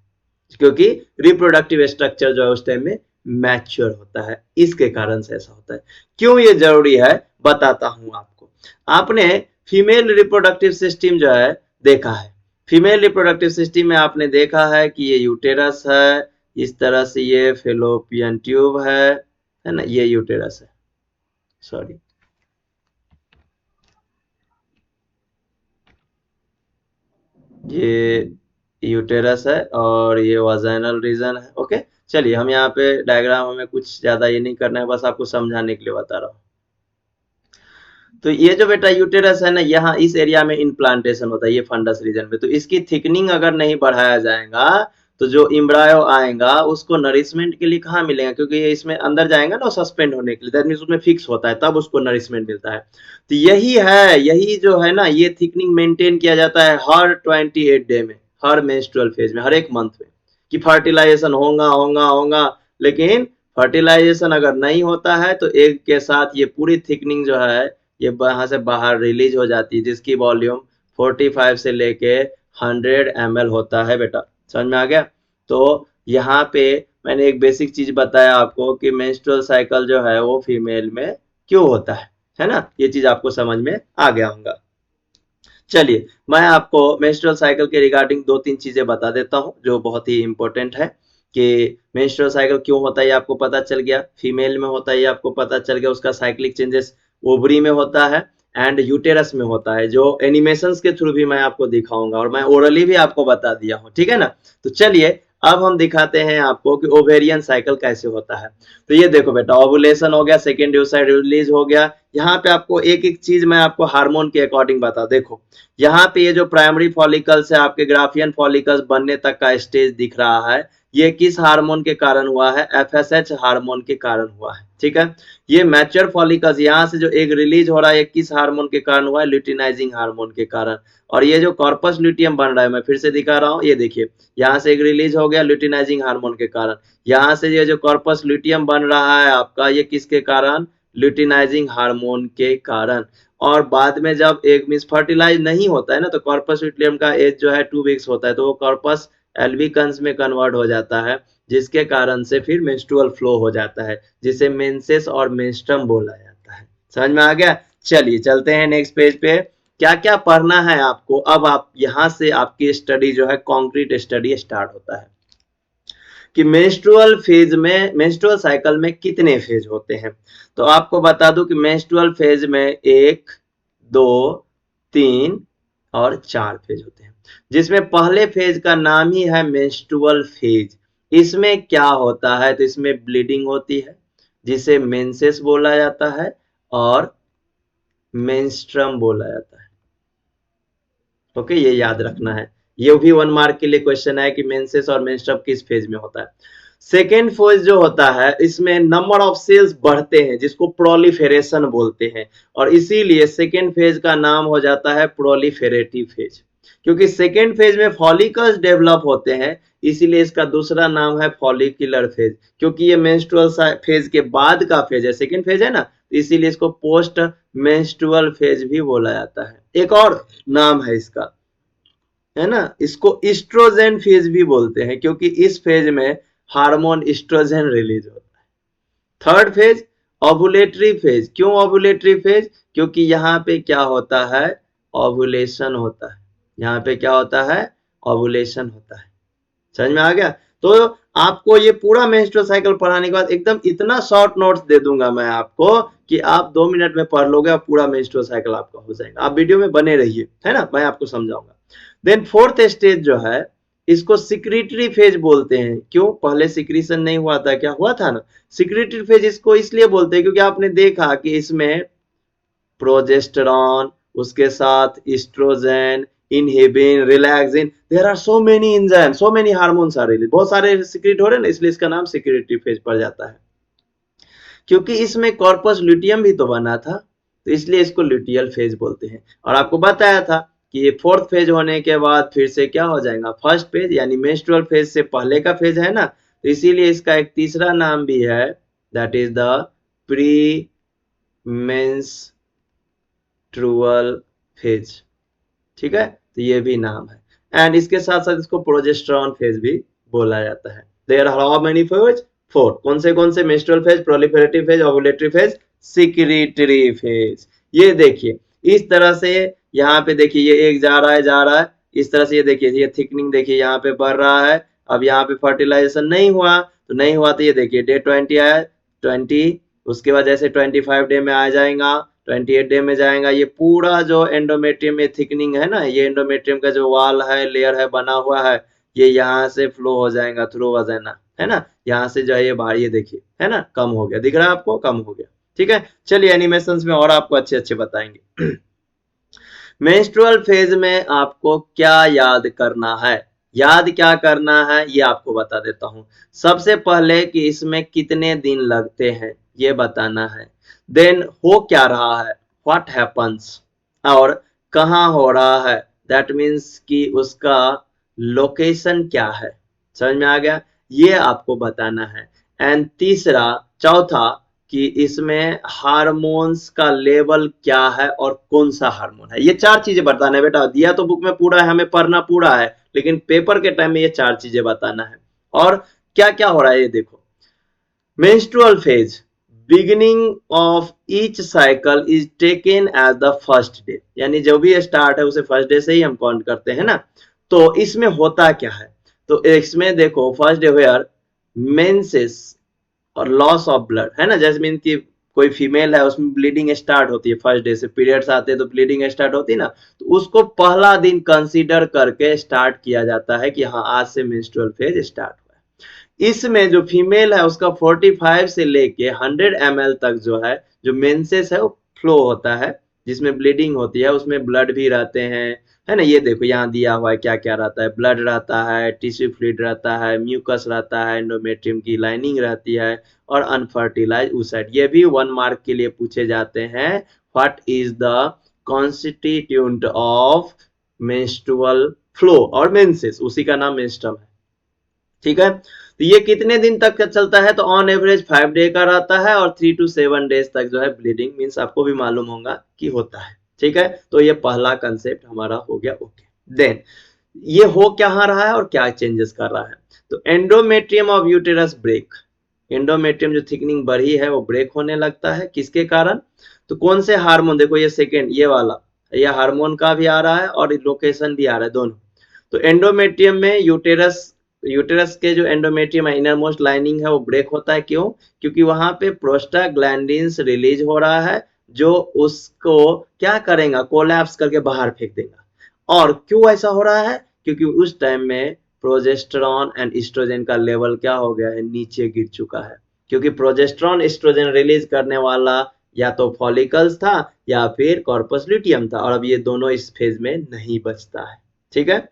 क्योंकि रिप्रोडक्टिव स्ट्रक्चर जो है उस टाइम में मैच्योर होता है, इसके कारण से ऐसा होता है। क्यों ये जरूरी है बताता हूं आपको। आपने फीमेल रिप्रोडक्टिव सिस्टम जो है देखा है, फीमेल रिप्रोडक्टिव सिस्टम में आपने देखा है कि ये यूटेरस है, इस तरह से ये फेलोपियन ट्यूब है ना, ये यूटेरस है, सॉरी ये यूटेरस है और ये वाजाइनल रीजन है। ओके चलिए, हम यहाँ पे डायग्राम हमें कुछ ज्यादा ये नहीं करना है, बस आपको समझाने के लिए बता रहा हूँ। तो ये जो बेटा यूटेरस है ना, यहाँ इस एरिया में इम्प्लांटेशन होता है, ये फंडस रीजन में। तो इसकी थिकनिंग अगर नहीं बढ़ाया जाएगा तो जो इम्ब्रायो आएगा उसको नरिशमेंट के लिए कहाँ मिलेगा, क्योंकि ये इसमें अंदर जाएगा ना सस्पेंड होने के लिए, दैट मीन्स उसमें फिक्स होता है, तब उसको नरिशमेंट मिलता है। तो यही है, यही जो है ना, ये थिकनिंग मेंटेन किया जाता है हर 28 डे में, हर मेंस्ट्रुअल फेज में, हर एक मंथ में, कि फर्टिलाइजेशन होगा होगा होगा। लेकिन फर्टिलाइजेशन अगर नहीं होता है तो एग के साथ ये पूरी थिकनिंग जो है ये यहाँ से बाहर रिलीज हो जाती है, जिसकी वॉल्यूम 45 से लेके 100 ml होता है बेटा, समझ में आ गया। तो यहाँ पे मैंने एक बेसिक चीज बताया आपको कि मेंस्ट्रुअल साइकिल जो है वो फीमेल में क्यों होता है ना, ये चीज आपको समझ में आ गया होगा। चलिए मैं आपको मेंस्ट्रुअल साइकिल के रिगार्डिंग 2-3 चीजें बता देता हूँ जो बहुत ही इंपॉर्टेंट है, कि मेंस्ट्रुअल साइकिल क्यों होता है ये आपको पता चल गया, फीमेल में होता है ये आपको पता चल गया, उसका साइक्लिक चेंजेस ओवरी में होता है एंड यूटेरस में होता है, जो एनिमेशंस के थ्रू भी मैं आपको दिखाऊंगा और मैं ओरली भी आपको बता दिया हूँ, ठीक है ना। तो चलिए अब हम दिखाते हैं आपको कि ओवेरियन साइकिल कैसे होता है। तो ये देखो बेटा, ओवुलेशन हो गया, सेकेंड oocyte रिलीज हो गया। यहाँ पे आपको एक एक चीज मैं आपको हार्मोन के अकॉर्डिंग बता, देखो यहाँ पे ये जो प्राइमरी फॉलिकल्स है आपके ग्राफियन फॉलिकल्स बनने तक का स्टेज दिख रहा है, ये किस हार्मोन के कारण हुआ है, FSH हार्मोन के कारण हुआ है, ठीक है। ये मैच्योर फॉलिकल्स, यहाँ से जो एग रिलीज हो रहा है, ये किस हार्मोन के कारण हुआ है, ल्यूटिनाइजिंग हार्मोन के कारण। और ये जो कॉर्पस ल्यूटियम बन रहा है, मैं फिर से दिखा रहा हूँ, ये देखिए यहाँ से एग रिलीज हो गया ल्यूटिनाइजिंग हार्मोन के कारण। यहाँ से ये जो कॉर्पस ल्यूटियम बन रहा है आपका, ये किसके कारण, ल्यूटिनाइजिंग हार्मोन के कारण। और बाद में जब एग मींस फर्टिलाइज नहीं होता है ना, तो कॉर्पस ल्यूटियम का एज जो है 2 वीक्स होता है, तो वो कॉर्पस एल्बिकन्स में कन्वर्ट हो जाता है, जिसके कारण से फिर मेंस्ट्रुअल फ्लो हो जाता है, जिसे मेंसेस और मेंस्ट्रम बोला जाता है। समझ में आ गया। चलिए चलते हैं नेक्स्ट पेज पे, क्या क्या पढ़ना है आपको। अब आप यहाँ से आपकी स्टडी जो है कॉन्क्रीट स्टडी स्टार्ट होता है कि मेंस्ट्रुअल फेज में, मेंस्ट्रुअल साइकिल में कितने फेज होते हैं। तो आपको बता दूं कि मेंस्ट्रुअल फेज में 1, 2, 3 और 4 फेज होते हैं, जिसमें पहले फेज का नाम ही है मेंस्ट्रुअल फेज। इसमें क्या होता है, तो इसमें ब्लीडिंग होती है जिसे मेंसेस बोला जाता है और मेंस्ट्रम बोला जाता है। ओके ये याद रखना है, ये भी 1 मार्क के लिए क्वेश्चन है कि मेंसेस और मेंस्ट्रम किस फेज में होता है। सेकेंड फेज जो होता है इसमें नंबर ऑफ सेल्स बढ़ते हैं, जिसको प्रोलिफेरेशन बोलते हैं, और इसीलिए सेकेंड फेज का नाम हो जाता है प्रोलिफेरेटिव फेज। क्योंकि सेकेंड फेज में फॉलिकल्स डेवलप होते हैं, इसीलिए इसका दूसरा नाम है फॉलिकुलर फेज, क्योंकि ये मेंस्ट्रुअल फेज के बाद का फेज है, सेकेंड फेज है ना, इसीलिए इसको पोस्ट मेंस्ट्रुअल फेज भी बोला जाता है। एक और नाम है इसका, है ना, इसको इस्ट्रोजेन फेज भी बोलते हैं, क्योंकि इस फेज में हार्मोन इस्ट्रोजेन रिलीज होता है। थर्ड फेज ओवुलेटरी फेज, क्यों ओवुलेटरी फेज, क्योंकि यहाँ पे क्या होता है, ओवुलेशन होता है, यहाँ पे क्या होता है, ओवुलेशन होता है। समझ में आ गया। तो आपको ये पूरा मेंस्ट्रुअल साइकिल पढ़ाने के बाद एकदम इतना शॉर्ट नोट्स दे दूंगा मैं आपको कि आप 2 मिनट में पढ़ लोगे और पूरा मेंस्ट्रुअल साइकिल आपका हो जाएगा। आप वीडियो में बने रहिए, है ना, मैं आपको समझाऊंगा। देन फोर्थ स्टेज जो है इसको सिक्रीटरी फेज बोलते हैं। क्यों, पहले सिक्रीशन नहीं हुआ था, क्या हुआ था ना, सिक्रीटरी फेज इसको इसलिए बोलते हैं क्योंकि आपने देखा कि इसमें प्रोजेस्टेरॉन उसके साथ oestrogen, inhibin, relaxin, there are so many enzyme, so many hormones are release, बहुत सारे सीक्रेट हो रहे हैं ना, इसलिए इसका नाम सेक्रेटरी फेज पड़ जाता है। क्योंकि इसमें कॉर्पस ल्यूटियम भी तो बना था, तो इसलिए इसको ल्यूटियल फेज बोलते हैं। और आपको बताया था कि ये फोर्थ फेज होने के बाद फिर से क्या हो जाएगा, फर्स्ट फेज, यानी मेंस्ट्रुअल फेज से पहले का फेज है ना, तो इसीलिए इसका एक तीसरा नाम भी है, that is the pre menstrual phase. ठीक है, तो ये भी नाम है। एंड इसके साथ साथ इसको प्रोजेस्टेरॉन फेज भी बोला जाता है। There are how many phase, 4। कौन से menstrual phase, proliferative phase, ovulatory phase, secretory phase. ये देखिए इस तरह से, यहाँ पे देखिए ये एक जा रहा है इस तरह से, ये देखिए ये थिकनिंग देखिए यहाँ पे बढ़ रहा है। अब यहाँ पे फर्टिलाइजेशन नहीं हुआ तो ये देखिए डे 20 आया, 20, उसके बाद जैसे 25 डे में आ जाएगा, 28 डे में जाएगा, ये पूरा जो एंडोमेट्रियम में थिकनिंग है ना, ये एंडोमेट्रियम का जो वाल है, लेयर है, बना हुआ है, ये यहाँ से फ्लो हो जाएगा थ्रू वजाइना, है ना, यहाँ से जो है ये बाहर, ये देखिए है ना, कम हो गया, दिख रहा है आपको, कम हो गया। ठीक है, चलिए एनिमेशंस में और आपको अच्छे अच्छे बताएंगे। मेंस्ट्रुअल फेज में आपको क्या याद करना है, याद क्या करना है ये आपको बता देता हूं। सबसे पहले कि इसमें कितने दिन लगते हैं ये बताना है, देन हो क्या रहा है, व्हाट हैपन्स, और कहाँ हो रहा है, दैट मीन्स कि उसका लोकेशन क्या है, समझ में आ गया, ये आपको बताना है। एंड चौथा कि इसमें हार्मोन्स का लेवल क्या है और कौन सा हार्मोन है, ये 4 चीजें बताना है बेटा। दिया तो बुक में पूरा है, हमें पढ़ना पूरा है, लेकिन पेपर के टाइम में ये 4 चीजें बताना है। और क्या क्या हो रहा है ये देखो, menstrual phase, beginning of each cycle is taken as the first day, यानी जो भी स्टार्ट है उसे फर्स्ट डे से ही हम काउंट करते हैं ना। तो इसमें होता क्या है, तो इसमें देखो फर्स्ट डे वेयर मेंसेस और लॉस ऑफ ब्लड, है ना, जैसे मीन की कोई फीमेल है उसमें ब्लीडिंग स्टार्ट होती है, फर्स्ट डे से पीरियड्स आते हैं तो ब्लीडिंग स्टार्ट होती है ना, तो उसको पहला दिन कंसीडर करके स्टार्ट किया जाता है कि हाँ आज से मेंस्ट्रुअल फेज स्टार्ट हुआ है। इसमें जो फीमेल है उसका 45 से लेके 100 ml तक जो है, जो मेंसेस है वो फ्लो होता है, जिसमें ब्लीडिंग होती है, उसमें ब्लड भी रहते हैं, है ना, ये देखो यहाँ दिया हुआ है क्या क्या रहता है, ब्लड रहता है, टिश्यू फ्लूइड रहता है, म्यूकस रहता है, एंडोमेट्रियम की लाइनिंग रहती है, और अनफर्टिलाइज oocyte। ये भी 1 मार्क के लिए पूछे जाते हैं, what is the constituent of menstrual flow और मेंसेस, उसी का नाम मेंस्ट्रुम है। ठीक है, तो ये कितने दिन तक का चलता है, तो ऑन एवरेज 5 डे का रहता है, और 3 to 7 डेज तक जो है ब्लीडिंग मीन्स आपको भी मालूम होगा कि होता है। ठीक है, तो ये पहला कंसेप्ट हमारा हो गया। ओके, देन ये हो क्या रहा है और क्या चेंजेस कर रहा है, तो endometrium of uterus break, endometrium जो थिकनिंग बढ़ी है वो ब्रेक होने लगता है, किसके कारण, तो कौन से हार्मोन, देखो ये सेकेंड ये वाला, ये हार्मोन का भी आ रहा है और लोकेशन भी आ रहा है दोनों। तो एंडोमेट्रियम में यूटेरस के जो एंडोमेट्रियम इनर मोस्ट लाइनिंग है वो ब्रेक होता है, क्यों, क्योंकि वहां पे प्रोस्टाग्लैंडिन्स रिलीज हो रहा है, जो उसको क्या करेगा, कोलैप्स करके बाहर फेंक देगा। और क्यों ऐसा हो रहा है, क्योंकि उस टाइम में प्रोजेस्टेरॉन एंड एस्ट्रोजन का लेवल क्या हो गया है, नीचे गिर चुका है, क्योंकि प्रोजेस्टेरॉन एस्ट्रोजन रिलीज करने वाला या तो फॉलिकल्स था या फिर कॉर्पस ल्यूटियम था, और अब ये दोनों इस फेज में नहीं बचता है। ठीक है,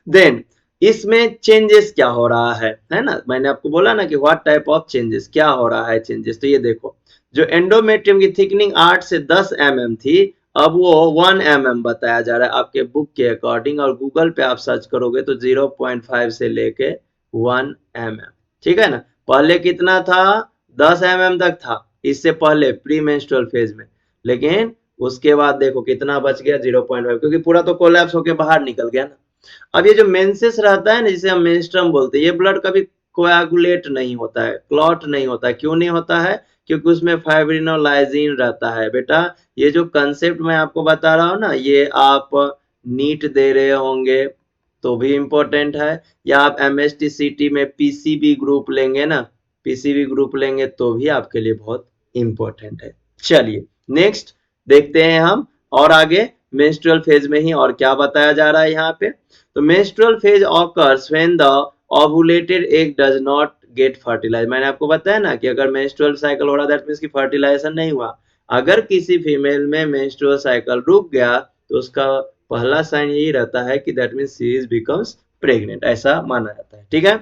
देन इसमें चेंजेस क्या हो रहा है ना, मैंने आपको बोला ना कि व्हाट टाइप ऑफ चेंजेस, क्या हो रहा है चेंजेस, तो ये देखो जो एंडोमेट्रियम की थिकनिंग 8 से 10 mm थी, अब वो 1 mm बताया जा रहा है आपके बुक के अकॉर्डिंग, और गूगल पे आप सर्च करोगे तो 0.5 से लेके 1 mm। ठीक है ना, पहले कितना था, 10 mm तक था इससे पहले प्री मेंस्ट्रुअल फेज में, लेकिन उसके बाद देखो कितना बच गया, 0.5, क्योंकि पूरा तो कोलैप्स होके बाहर निकल गया ना। अब ये जो मेंसेस रहता है ना, जिसे हम मेंस्ट्रुम बोलते हैं, ये ब्लड कभी कोएगुलेट नहीं होता है, क्लॉट नहीं होता है, क्यों नहीं होता है, क्योंकि उसमें फाइब्रिनोलाइसिन रहता है। बेटा ये जो कंसेप्ट मैं आपको बता रहा हूँ ना, ये आप नीट दे रहे होंगे तो भी इम्पोर्टेंट है, या आप MST में पीसीबी ग्रुप लेंगे ना, पीसीबी ग्रुप लेंगे तो भी आपके लिए बहुत इम्पोर्टेंट है। चलिए नेक्स्ट देखते हैं हम और आगे मेंस्ट्रुअल फेज में ही और क्या बताया जा रहा है यहाँ पे, तो menstrual phase occurs when the ovulated egg does not get fertilize. मैंने आपको बताया ना कि अगर मेंस्ट्रुअल साइकिल हो रहा है दैट मींस कि फर्टिलाइजेशन नहीं हुआ। अगर किसी फीमेल में मेंस्ट्रुअल साइकिल रुक गया तो उसका पहला साइन यही रहता है कि that means she is becomes pregnant, ऐसा माना जाता है। ठीक है,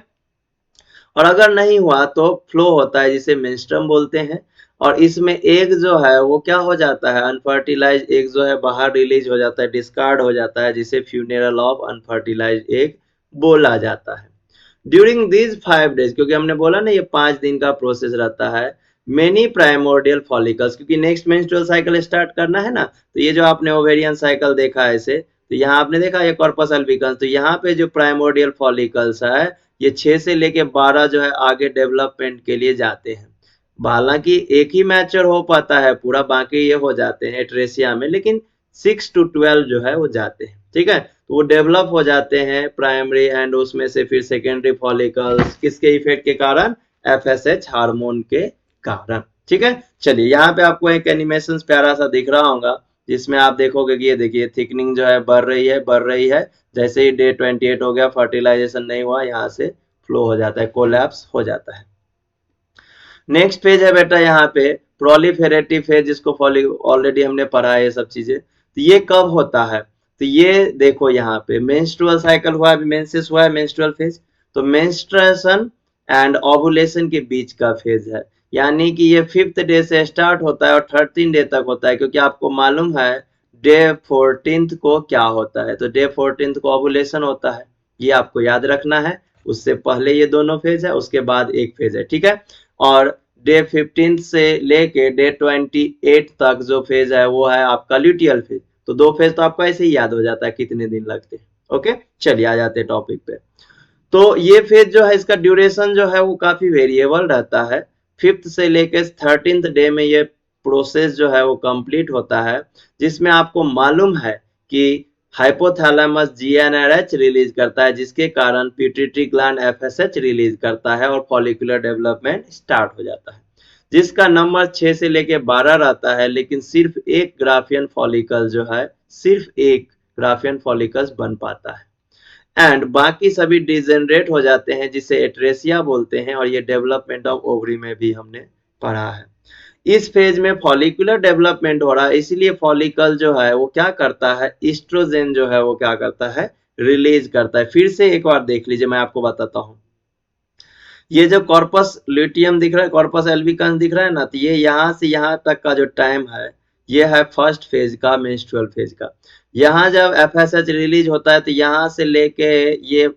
और अगर नहीं हुआ तो फ्लो होता है जिसे मेंस्ट्रुम बोलते हैं, और इसमें एग जो है वो क्या हो जाता है, अनफर्टिलाइज एग जो है बाहर रिलीज हो जाता है, डिस्कार्ड हो जाता है, जिसे फ्यूनेरल ऑफ अनफर्टिलाइज एग बोला जाता है। ड्यूरिंग दीज 5 डेज, क्योंकि हमने बोला ना ये 5 दिन का प्रोसेस रहता है, मेनी प्राइमोर्डियल फॉलिकल्स, क्योंकि नेक्स्ट मेंस्ट्रुअल साइकिल स्टार्ट करना है ना, तो ये जो आपने ओवेरियन साइकिल देखा है ऐसे, तो यहाँ आपने देखा ये कॉर्पस अल्बिकन्स, तो यहाँ पे जो प्राइमोर्डियल फॉलिकल्स है ये 6 से लेके 12 जो है आगे डेवलपमेंट के लिए जाते हैं। हालांकि एक ही मैच्योर हो पाता है पूरा, बाकी ये हो जाते हैं एट्रेसिया में, लेकिन 6 to 12 जो है वो जाते हैं। ठीक है, तो वो डेवलप हो जाते हैं प्राइमरी एंड उसमें से फिर सेकेंडरी फॉलिकल्स, किसके इफेक्ट के कारण, एफएसएच हार्मोन के कारण। ठीक है, चलिए यहाँ पे आपको एक एनिमेशन प्यारा सा दिख रहा होगा, जिसमें आप देखोगे कि ये देखिए थिकनिंग जो है बढ़ रही है, जैसे ही डे 28 हो गया, फर्टिलाइजेशन नहीं हुआ, यहाँ से फ्लो हो जाता है, कोलैप्स हो जाता है। नेक्स्ट फेज है बेटा यहाँ पे प्रोलिफेरेटिव फेज, जिसको ऑलरेडी हमने पढ़ा है ये सब चीजें। तो ये कब होता है, तो ये देखो यहाँ पे मेंस्ट्रुअल साइकिल हुआ, अभी मेंसेस हुआ है, मेंस्ट्रुअल फेज, तो मेंस्ट्रुएशन एंड ओवुलेशन के बीच का फेज है, यानी कि ये 5th डे से स्टार्ट होता है और 13 डे तक होता है, क्योंकि आपको मालूम है डे 14th को क्या होता है, तो डे 14th को ओवुलेशन होता है, ये आपको याद रखना है। उससे पहले ये दोनों फेज है, उसके बाद एक फेज है। ठीक है, और डे 15 से लेके डे 28 तक जो फेज है वो है आपका ल्यूटियल फेज। तो 2 फेज तो आपको ऐसे ही याद हो जाता है कितने दिन लगते हैं। ओके, चलिए आ जाते हैं टॉपिक पे। तो ये फेज जो है इसका ड्यूरेशन जो है वो काफी वेरिएबल रहता है। 5th से लेके 13th डे में ये प्रोसेस जो है वो कंप्लीट होता है, जिसमें आपको मालूम है कि हाइपोथैलेमस जीएनआरएच रिलीज करता है, जिसके कारण पिट्यूटरी ग्लैंड एफएसएच रिलीज करता है और फॉलिकुलर डेवलपमेंट स्टार्ट हो जाता है, जिसका नंबर 6 से लेके 12 रहता है, लेकिन सिर्फ एक ग्राफियन फॉलिकल जो है, सिर्फ एक ग्राफियन फॉलिकल्स बन पाता है, एंड बाकी सभी डिजेनरेट हो जाते हैं, जिसे एट्रेसिया बोलते हैं, और ये डेवलपमेंट ऑफ ओवरी में भी हमने पढ़ा है। इस फेज में फॉलिकुलर डेवलपमेंट हो रहा है, इसीलिए फॉलिकल जो है वो क्या करता है, ईस्ट्रोजन जो है वो क्या करता है, रिलीज करता है। फिर से एक बार देख लीजिए, मैं आपको बताता हूँ। ये जो कॉर्पस ल्यूटियम दिख रहा है, कॉर्पस एल्बिकन्स दिख रहा है ना, तो ये यहाँ से यहाँ तक का जो टाइम है, ये है फर्स्ट फेज का, मेंस्ट्रुअल फेज का। यहाँ जब एफएसएच रिलीज होता है तो यहाँ से लेके ये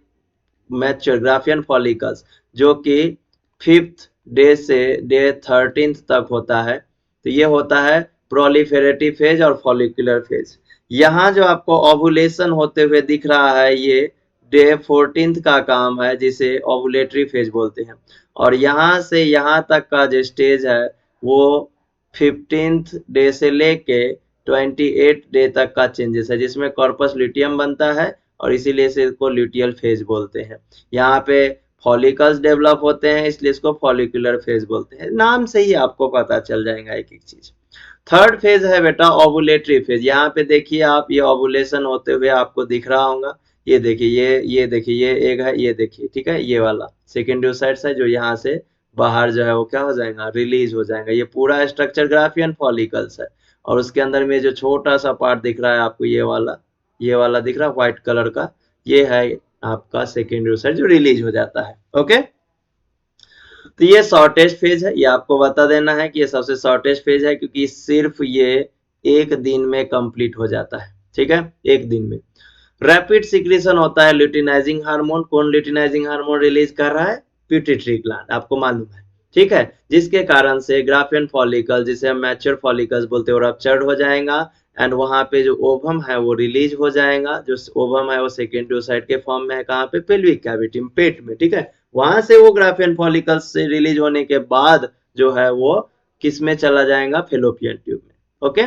मैच्योर ग्राफियन फॉलिकल्स, जो कि 5th डे से डे 13th तक होता है, तो ये होता है प्रोलिफेरेटिव फेज और फॉलिकुलर फेज। यहाँ जो आपको ओवुलेशन होते हुए दिख रहा है, ये डे 14th का काम है, जिसे ओवुलेटरी फेज बोलते हैं, और यहाँ से यहाँ तक का जो स्टेज है वो 15th डे से लेके 28 डे तक का चेंजेस है, जिसमें कॉर्पस ल्यूटियम बनता है, और इसीलिए इसे इसको ल्यूटियल फेज बोलते हैं। यहाँ पे फॉलिकल्स डेवलप होते हैं, इसलिए इसको फॉलिकुलर फेज बोलते हैं। नाम से ही आपको पता चल जाएगा एक एक चीज। थर्ड फेज है बेटा ओवुलेटरी फेज। यहाँ पे देखिए आप, ये ओवुलेशन होते हुए आपको दिख रहा होगा, ये देखिए, ये देखिए, ये एक है, ये देखिए, ठीक है, ये वाला सेकेंडरी साइड्स है, जो यहाँ से बाहर जो है वो क्या हो जाएगा, रिलीज हो जाएगा। ये पूरा स्ट्रक्चर ग्राफियन फॉलिकल्स है, और उसके अंदर में जो छोटा सा पार्ट दिख रहा है आपको, ये वाला दिख रहा है व्हाइट कलर का, ये है आपका सेकेंडरी साइड जो रिलीज हो जाता है। ओके, तो ये शॉर्टेस्ट फेज है, ये आपको बता देना है कि ये सबसे शॉर्टेस्ट फेज है, क्योंकि सिर्फ ये एक दिन में कंप्लीट हो जाता है। ठीक है, एक दिन में। रैपिड सिक्रीशन होता है ल्यूटिनाइजिंग हार्मोन। कौन ल्यूटिनाइजिंग हार्मोन रिलीज कर रहा है, पिट्यूटरी ग्लैंड, आपको मालूम है। ठीक है, जिसके कारण से ग्राफियन फॉलिकल, जिसे हम मैच्योर फॉलिकल्स बोलते हैं, वो रप्चर्ड हो जाएगा, एंड वहां पे जो ओवम है वो रिलीज हो जाएगा। जो ओवम है वो सेकेंडरी साइड के फॉर्म में है, कहाँ पे, पेल्विक कैविटी में, पेट में। ठीक है, वहां से वो ग्राफियन फॉलिकल्स से रिलीज होने के बाद जो है वो किस में चला जाएगा, फेलोपियन ट्यूब में। ओके,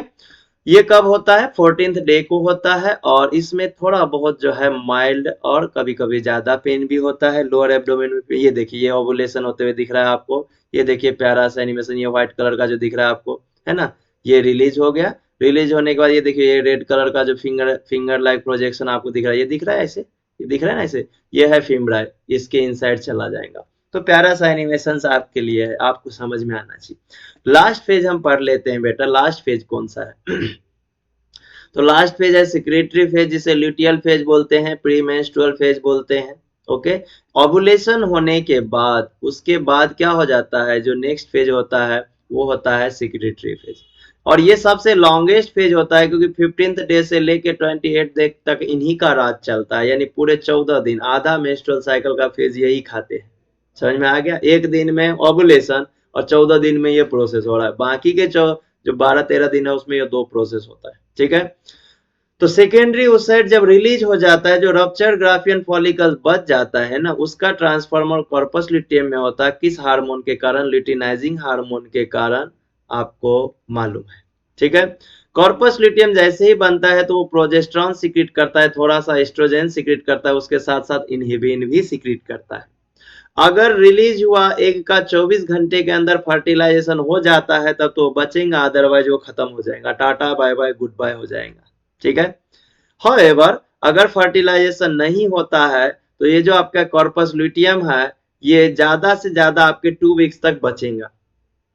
ये कब होता है, 14th डे को होता है, और इसमें थोड़ा बहुत जो है माइल्ड और कभी कभी ज्यादा पेन भी होता है लोअर एब्डोमेन में। ये देखिए, ये ओवुलेशन होते हुए दिख रहा है आपको, ये देखिए प्यारा सा एनिमेशन, ये व्हाइट कलर का जो दिख रहा है आपको, है ना, ये रिलीज हो गया। रिलीज होने के बाद ये देखिए, ये रेड कलर का जो फिंगर लाइक प्रोजेक्शन आपको दिख रहा है, ये दिख रहा है ऐसे, ये दिख रहा है ना ऐसे, ये है फिम्ब्राई, इसके इनसाइड चला जाएगा। तो प्यारा सा एनिमेशन आपके लिए है, आपको समझ में आना चाहिए। लास्ट फेज हम पढ़ लेते हैं बेटा, लास्ट फेज कौन सा है? तो लास्ट फेज है सिक्रेटरी फेज, जिसे ल्यूटियल फेज बोलते हैं, प्री मेंस्ट्रुअल फेज बोलते हैं। ओके, ओवुलेशन होने के बाद उसके बाद क्या हो जाता है, जो नेक्स्ट फेज होता है वो होता है सिक्रेटरी फेज। और ये सबसे लॉन्गेस्ट फेज होता है, क्योंकि 15th डे से लेके 28 डे तक इन्हीं का राज चलता है, यानी पूरे 14 दिन, आधा मेंस्ट्रुअल साइकिल का फेज यही खाते हैं। समझ में आ गया? एक दिन में ओवुलेशन और 14 दिन में ये प्रोसेस हो रहा है, बाकी के जो 12-13 दिन है उसमें ये दो प्रोसेस होता है। ठीक है, तो सेकेंडरी ओसाइट जब रिलीज हो जाता है, जो रप्चर ग्राफियन फॉलिकल बच जाता है ना, उसका ट्रांसफॉर्मर कॉर्पस ल्यूटियम में होता है। किस हार्मोन के कारण? ल्यूटिनाइजिंग हार्मोन के कारण, आपको मालूम है। ठीक है, कॉर्पस ल्यूटियम जैसे ही बनता है तो वो प्रोजेस्टेरॉन सीक्रेट करता है, थोड़ा सा एस्ट्रोजन सीक्रेट करता है, उसके साथ साथ इनहिबिन भी सीक्रेट करता है। अगर रिलीज हुआ एग का 24 घंटे के अंदर फर्टिलाइजेशन हो जाता है तब तो बचेगा, अदरवाइज वो खत्म हो जाएगा, tata bye bye goodbye हो जाएगा। ठीक है, हाउएवर अगर फर्टिलाइजेशन नहीं होता है तो ये जो आपका कॉर्पस ल्यूटियम है ये ज्यादा से ज्यादा आपके 2 वीक्स तक बचेगा,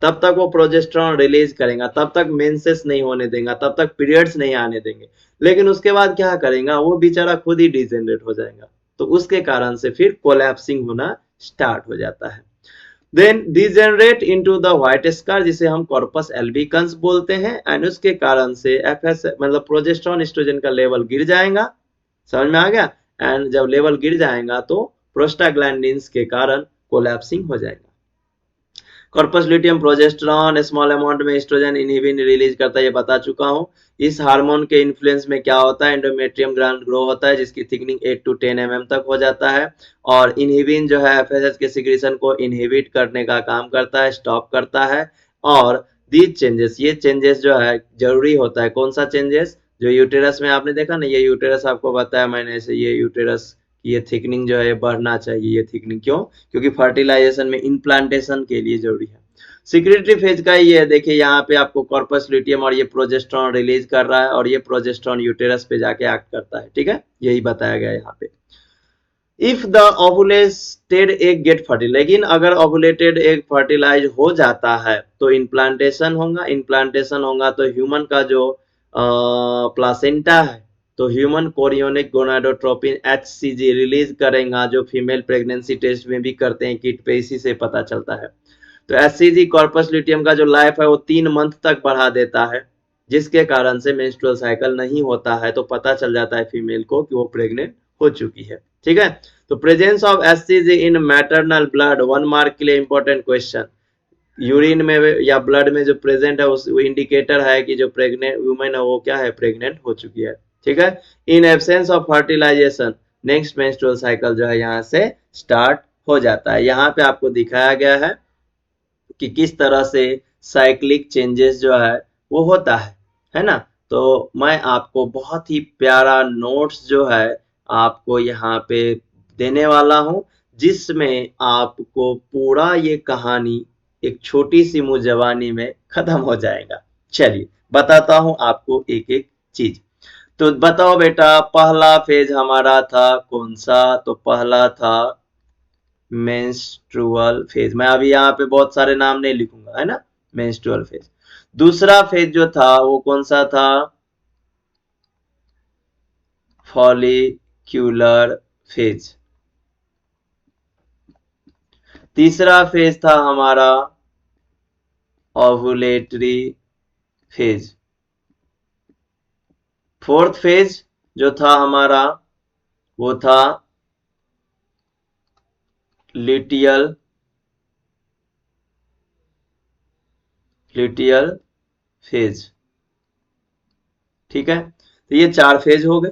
तब तक वो प्रोजेस्टेरॉन रिलीज करेगा, तब तक मेंसेस नहीं होने देगा, तब तक पीरियड्स नहीं आने देंगे। लेकिन उसके बाद क्या करेगा, वो बेचारा खुद ही डिजेनरेट हो जाएगा, तो उसके कारण से फिर कोलैप्सिंग होना स्टार्ट हो जाता है। Then degenerate into the white scar, जिसे हम कॉर्पस एल्बिकन्स बोलते हैं, एंड उसके कारण से एफएस मतलब प्रोजेस्टेरॉन एस्ट्रोजन का लेवल गिर जाएगा। समझ में आ गया? एंड जब लेवल गिर जाएगा तो प्रोस्टाग्लैंडिन्स के कारण कोलैप्सिंग हो जाएगा। Corpus luteum progesterone small amount में एस्ट्रोजन इनहिबिन रिलीज करता है, ये बता चुका हूं। इस हार्मोन के इन्फ्लुएंस में क्या होता है, एंडोमेट्रियम ग्लैंड ग्रो होता है, जिसकी थिकनिंग 8 to 10 mm तक हो जाता है, और इनहिबिन जो है एफएसएच के सिक्रेशन को इनहिबिट करने का काम करता है, स्टॉप करता है। और दीज चेंजेस, ये चेंजेस जो है जरूरी होता है। कौन सा चेंजेस? जो यूटेरस में आपने देखा ना, ये यूटेरस आपको बताया मैंने ऐसे, ये यूटेरस ये थिकनिंग जो है ये बढ़ना चाहिए। ये थिकनिंग क्यों? क्योंकि फर्टिलाइजेशन में इम्प्लांटेशन के लिए जरूरी है। सिक्रेटरी फेज का ये देखिए, यहाँ पे आपको कॉर्पस ल्यूटियम और ये प्रोजेस्टेरॉन रिलीज कर रहा है, और ये प्रोजेस्टेरॉन यूटेरस पे जाके एक्ट करता है। ठीक है, यही बताया गया यहाँ पे। If the ovulated egg get fertilize, लेकिन अगर ओवुलेटेड एग फर्टिलाइज हो जाता है तो इम्प्लांटेशन होगा। इम्प्लांटेशन होगा तो ह्यूमन का जो प्लासेंटा है, तो human chorionic gonadotropin HCG release करेगा, जो फीमेल प्रेगनेंसी टेस्ट में भी करते हैं किट पे, इसी से पता चलता है। तो HCG कॉर्पस ल्यूटियम का जो लाइफ है वो 3 मंथ तक बढ़ा देता है, जिसके कारण से मेंस्ट्रुअल साइकिल नहीं होता है, तो पता चल जाता है फीमेल को कि वो प्रेग्नेंट हो चुकी है। ठीक है, तो presence of HCG in maternal blood, 1 mark के लिए इंपॉर्टेंट क्वेश्चन। यूरिन में या ब्लड में जो प्रेजेंट है उस इंडिकेटर है कि जो प्रेग्नेंट वुमेन है वो क्या है, प्रेग्नेंट हो चुकी है। ठीक है, in absence of fertilization next menstrual cycle जो है यहाँ से स्टार्ट हो जाता है। यहाँ पे आपको दिखाया गया है कि किस तरह से साइक्लिक चेंजेस जो है वो होता है ना। तो मैं आपको बहुत ही प्यारा नोट्स जो है आपको यहाँ पे देने वाला हूँ, जिसमें आपको पूरा ये कहानी एक छोटी सी मुजवानी में खत्म हो जाएगा। चलिए बताता हूँ आपको एक एक चीज। तो बताओ बेटा, पहला फेज हमारा था कौन सा? तो पहला था मेंस्ट्रुअल फेज। मैं अभी यहाँ पे बहुत सारे नाम नहीं लिखूंगा, है ना। Menstrual phase. दूसरा फेज जो था वो कौन सा था? Follicular phase. तीसरा फेज था हमारा ओवुलेटरी फेज। फोर्थ फेज जो था हमारा वो था ल्यूटियल फेज। ठीक है, तो ये 4 फेज हो गए,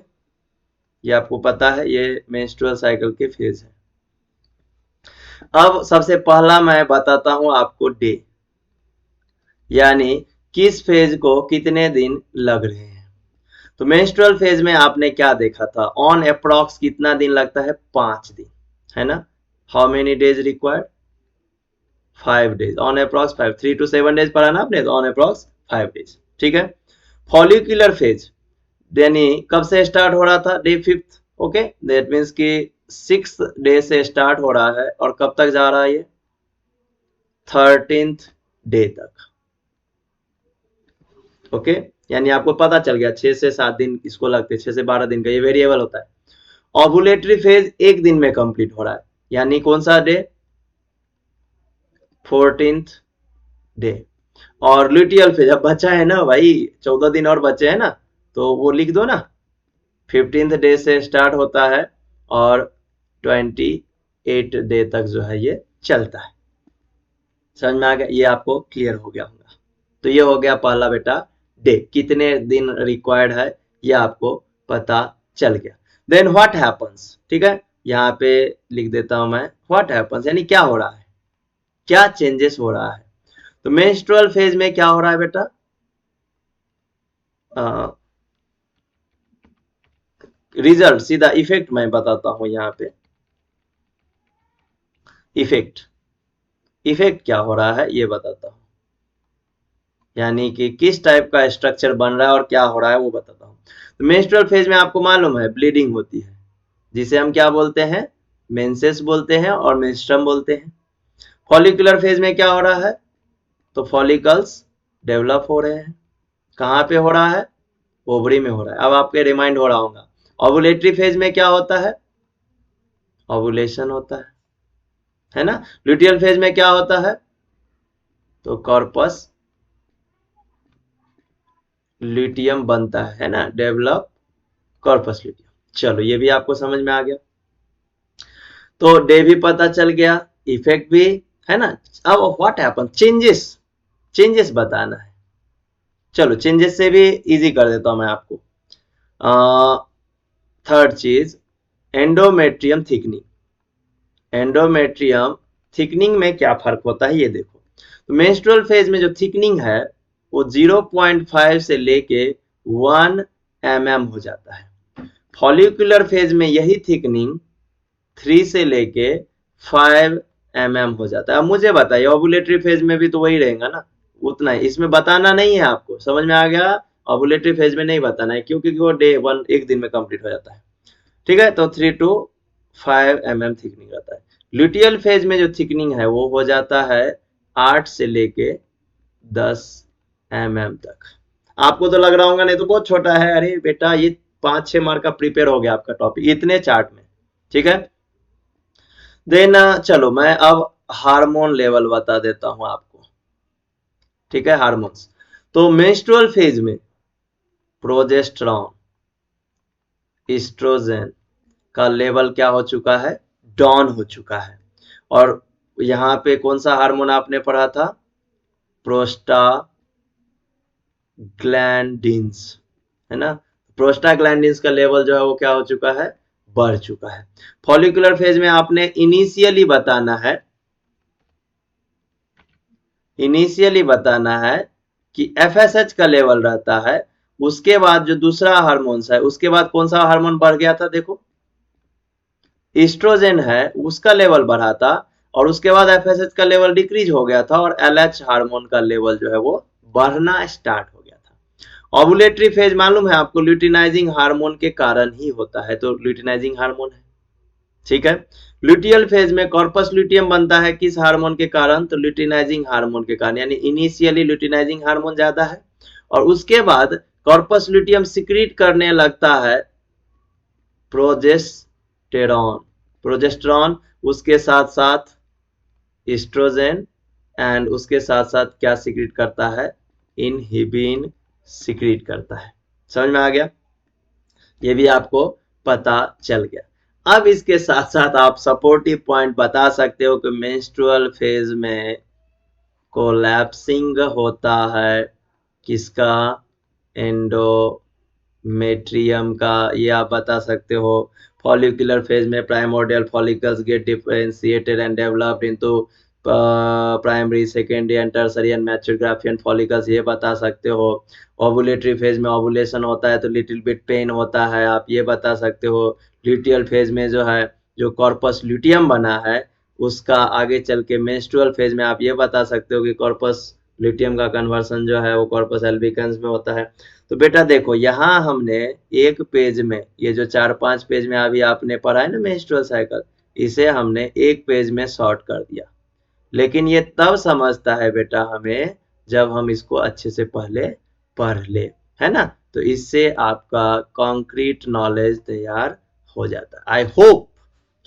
ये आपको पता है, ये मेंस्ट्रुअल साइकिल के फेज है। अब सबसे पहला मैं बताता हूं आपको डे, यानी किस फेज को कितने दिन लग रहे हैं। तो मेंस्ट्रुअल फेज में आपने क्या देखा था, ऑन अप्रॉक्स कितना दिन लगता है? 5 दिन, है ना। How many days required? 5 days. On approx 5, 3 to 7 days पढ़ा ना आपने, तो ऑन अप्रॉक्स 5 डेज। ठीक है, फॉलिक्यूलर फेज यानी कब से स्टार्ट हो रहा था? Day 5th। Okay, that means कि 6 डे से स्टार्ट हो रहा है और कब तक जा रहा है ये 13th डे तक। ओके, यानी आपको पता चल गया 6 से 7 दिन इसको लगते हैं, 6 से 12 दिन का ये वेरिएबल होता है। ओवुलेटरी फेज एक दिन में कंप्लीट हो रहा है, यानी कौन सा डे 14th डे। और ल्यूटियल फेज अब बचा है ना भाई 14 दिन और बचे हैं ना, तो वो लिख दो ना 15th डे से स्टार्ट होता है और 28 डे तक जो है ये चलता है। समझ में आ गया, ये आपको क्लियर हो गया होगा। तो ये हो गया पहला बेटा डे, कितने दिन रिक्वायर्ड है ये आपको पता चल गया। देन व्हाट हैपन्स, ठीक है, यहाँ पे लिख देता हूं मैं व्हाट हैपन्स, यानी क्या हो रहा है, क्या चेंजेस हो रहा है। तो मेंस्ट्रुअल फेज में क्या हो रहा है बेटा, रिजल्ट सीधा इफेक्ट मैं बताता हूं यहाँ पे। इफेक्ट क्या हो रहा है ये बताता हूं, यानी कि किस टाइप का स्ट्रक्चर बन रहा है और क्या हो रहा है वो बताता हूं। तो मेंस्ट्रुअल फेज में आपको मालूम है ब्लीडिंग होती है, जिसे हम क्या बोलते हैं, मेंसेस बोलते हैं और मेंस्ट्रुम बोलते हैं। फॉलिकुलर फेज में क्या हो रहा है, तो फॉलिकल्स डेवलप हो रहे हैं। कहाँ पे हो रहा है, ओवरी में हो रहा है। अब आपके रिमाइंड हो रहा होगा। ओवुलेटरी फेज में क्या होता है, ओवुलेशन होता है ना। ल्यूटियल फेज में क्या होता है, तो कॉर्पस ल्यूटियम बनता है ना, डेवलप कॉर्पस ल्यूटियम। चलो ये भी आपको समझ में आ गया। तो डे भी पता चल गया, इफेक्ट भी, है ना। अब व्हाट हैपन, चेंजेस बताना है। चलो चेंजेस से भी इजी कर देता हूं मैं आपको। थर्ड चीज एंडोमेट्रियम थिकनिंग। एंडोमेट्रियम थिकनिंग में क्या फर्क होता है ये देखो। तो मेंस्ट्रुअल फेज में जो थिकनिंग है वो 0.5 से लेके 1 mm हो जाता है। फॉलिकुलर फेज में यही थिकनिंग 3 से लेके 5 mm हो जाता है। अब मुझे बताइए ओवुलेटरी फेज में भी तो वही रहेगा ना, उतना ही, इसमें बताना नहीं है आपको, समझ में आ गया। ओवुलेटरी फेज में नहीं बताना है क्योंकि वो डे 1 एक दिन में कंप्लीट हो जाता है, ठीक है। तो 3 to 5 mm थिकनिंग रहता है। ल्यूटियल फेज में जो थिकनिंग है वो हो जाता है 8 से लेके 10 mm तक। आपको तो लग रहा होगा नहीं तो बहुत छोटा है, अरे बेटा ये 5-6 मार्क का प्रिपेयर हो गया आपका टॉपिक इतने चार्ट में, ठीक है। देन चलो मैं अब हार्मोन लेवल बता देता हूं आपको, ठीक है। हार्मोन्स, तो मेंस्ट्रुअल फेज में प्रोजेस्टेरॉन, एस्ट्रोजन का लेवल क्या हो चुका है, डाउन हो चुका है। और यहाँ पे कौन सा हार्मोन आपने पढ़ा था, प्रोस्टाग्लैंडिन्स, है ना। प्रोस्टाग्लैंडिन्स का लेवल जो है वो क्या हो चुका है, बढ़ चुका है। फॉलिकुलर फेज में आपने इनिशियली बताना है कि एफएसएच का लेवल रहता है, उसके बाद जो दूसरा हार्मोन्स है उसके बाद कौन सा हार्मोन बढ़ गया था, देखो एस्ट्रोजन है उसका लेवल बढ़ा था और उसके बाद एफएसएच का लेवल डिक्रीज हो गया था और एलएच हार्मोन का लेवल जो है वो बढ़ना स्टार्ट हो गया था। ओवुलेटरी फेज मालूम है आपको ल्यूटिनाइजिंग हार्मोन के कारण ही होता है, तो ल्यूटिनाइजिंग हार्मोन है, ठीक है। ल्यूटियल फेज में कॉर्पस ल्यूटियम बनता है किस हार्मोन के कारण, तो ल्यूटिनाइजिंग हार्मोन के कारण, यानी इनिशियली ल्यूटिनाइजिंग हार्मोन ज्यादा है और उसके बाद कॉर्पस ल्यूटियम सिक्रीट करने लगता है प्रोजेस्टेरॉन, उसके साथ साथ एस्ट्रोजन एंड उसके साथ साथ क्या सिक्रीट करता है, इनहिबिन सिक्रीट करता है। समझ में आ गया, ये भी आपको पता चल गया। अब इसके साथ साथ आप सपोर्टिव पॉइंट बता सकते हो कि मेंस्ट्रुअल फेज में कोलैप्सिंग होता है किसका, एंडोमेट्रियम का, ये आप बता सकते हो। फॉलिकुलर फेज में primordial follicles get differentiated and developed into primary, secondary and tertiary and mature Graafian follicles, ये बता सकते हो। ओवुलेटरी फेज में ओवुलेशन होता है तो लिटिल बिट पेन होता है, आप ये बता सकते हो। ल्यूटियल फेज में जो है जो कॉर्पस ल्यूटियम बना है उसका आगे चल के मेंस्ट्रुअल फेज में आप ये बता सकते हो कि कॉर्पस ल्यूटियम का कन्वर्सन जो है वो कॉर्पस एल्बिकन्स में होता है। तो बेटा देखो यहाँ हमने एक पेज में, ये जो 4-5 पेज में अभी आपने पढ़ा है ना मेंस्ट्रुअल साइकिल, इसे हमने एक पेज में शॉर्ट कर दिया। लेकिन ये तब समझता है बेटा हमें जब हम इसको अच्छे से पहले पढ़ ले, है ना। तो इससे आपका कॉन्क्रीट नॉलेज तैयार हो जाता है। आई होप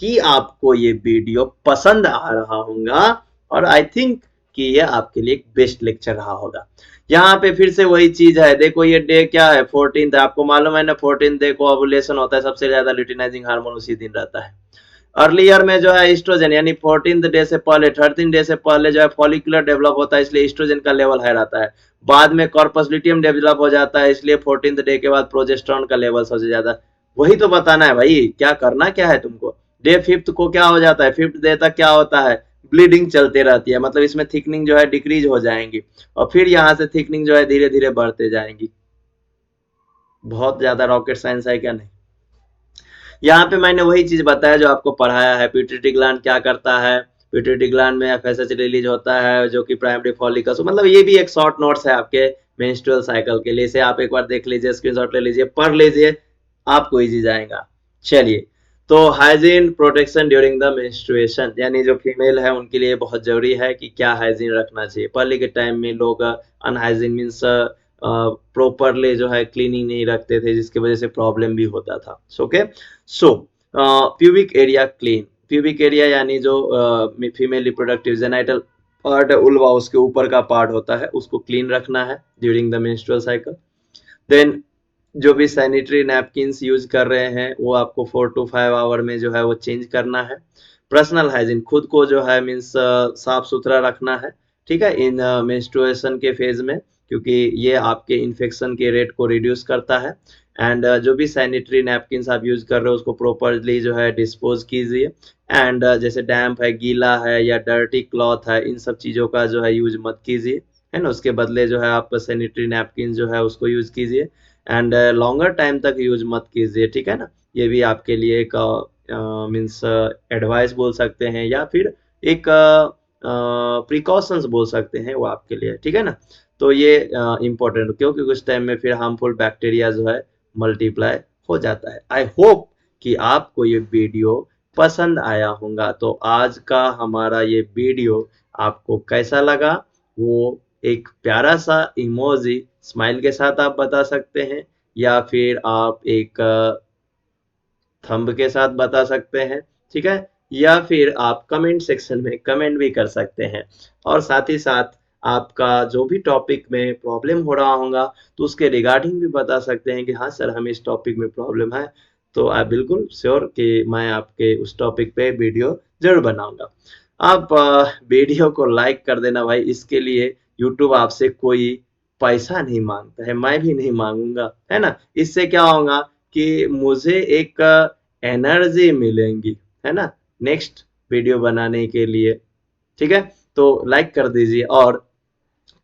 कि आपको ये वीडियो पसंद आ रहा होगा और आई थिंक कि ये आपके लिए एक बेस्ट लेक्चर रहा होगा। यहाँ पे फिर से वही चीज है, देखो ये डे क्या है, 14th। आपको मालूम है ना 14th डे को ओवुलेशन होता है, सबसे ज्यादा ल्यूटिनाइजिंग हार्मोन उसी दिन रहता है। अर्ली ईयर में जो है एस्ट्रोजन यानी 14th डे से पहले 13 डे से पहले जो है फॉलिकुलर डेवलप होता है, इसलिए एस्ट्रोजन का लेवल हाई रहता है। बाद में कॉर्पस ल्यूटियम डेवलप हो जाता है, इसलिए 14th डे के बाद प्रोजेस्टेरॉन का लेवल सबसे ज्यादा। वही तो बताना है भाई, क्या करना क्या है तुमको। डे 5th को क्या हो जाता है, 5th डे तक क्या होता है, ब्लीडिंग चलती रहती है, मतलब इसमें थिकनिंग जो है डिक्रीज हो जाएंगी और फिर यहाँ से थिकनिंग जो है धीरे धीरे बढ़ते जाएंगी। बहुत ज्यादा रॉकेट साइंस है क्या, नहीं। यहाँ पे मैंने वही चीज बताया जो आपको पढ़ाया है। पिट्यूटरी ग्लैंड क्या करता है, पिट्यूटरी ग्लैंड में एफएसएच रिलीज होता है जो कि प्राइमरी फॉलिकल्स, मतलब ये भी एक शॉर्ट नोट्स है आपके मेंस्ट्रुअल साइकिल के लिए। इसे आप एक बार देख लीजिए, स्क्रीनशॉट ले लीजिए, पढ़ लीजिए, आपको इजी जाएगा। चलिए, तो hygiene protection during the menstruation, यानी जो फीमेल है उनके लिए बहुत जरूरी है कि क्या हाइजीन रखना चाहिए। पहले के टाइम में लोग अनहाइजीन मीन्स प्रॉपरली जो है क्लीनिंग नहीं रखते थे, जिसकी वजह से प्रॉब्लम भी होता था। Okay, so pubic area clean, pubic area यानी जो female reproductive genital part, vulva उसके ऊपर का पार्ट होता है, उसको क्लीन रखना है during the menstrual cycle. Then जो भी सैनिटरी नैपकिन्स यूज कर रहे हैं वो आपको 4 to 5 आवर में जो है वो चेंज करना है। पर्सनल हाइजीन, खुद को जो है मीन्स साफ सुथरा रखना है, ठीक है, इन मेंस्ट्रुएशन के फेज में, क्योंकि ये आपके इन्फेक्शन के रेट को रिड्यूस करता है। एंड जो भी सैनिटरी नैपकिन्स आप यूज कर रहे हो उसको प्रॉपरली जो है डिस्पोज कीजिए। एंड जैसे डैम्प है, गीला है या डर्टी क्लॉथ है, इन सब चीजों का जो है यूज मत कीजिए, है ना। उसके बदले जो है आप सैनिटरी नैपकिन जो है उसको यूज कीजिए। एंड लॉन्गर टाइम तक यूज मत कीजिए, ठीक है ना। ये भी आपके लिए एक मीन्स एडवाइस बोल सकते हैं या फिर एक प्रिकॉशंस बोल सकते हैं, वो आपके लिए, ठीक है ना। तो ये इम्पोर्टेंट, क्योंकि कुछ टाइम में फिर हार्मफुल बैक्टीरिया जो है मल्टीप्लाई हो जाता है। आई होप कि आपको ये वीडियो पसंद आया होगा। तो आज का हमारा ये वीडियो आपको कैसा लगा, वो एक प्यारा सा इमोजी स्माइल के साथ आप बता सकते हैं, या फिर आप एक थंब के साथ बता सकते हैं, ठीक है, या फिर आप कमेंट सेक्शन में कमेंट भी कर सकते हैं। और साथ ही साथ आपका जो भी टॉपिक में प्रॉब्लम हो रहा होगा तो उसके रिगार्डिंग भी बता सकते हैं कि हाँ सर हमें इस टॉपिक में प्रॉब्लम है, तो आप बिल्कुल श्योर कि मैं आपके उस टॉपिक पे वीडियो जरूर बनाऊंगा। आप वीडियो को लाइक कर देना भाई, इसके लिए यूट्यूब आपसे कोई पैसा नहीं मांगता है, मैं भी नहीं मांगूंगा, है ना। इससे क्या होगा कि मुझे एक एनर्जी मिलेंगी, है ना, नेक्स्ट वीडियो बनाने के लिए, ठीक है। तो लाइक कर दीजिए और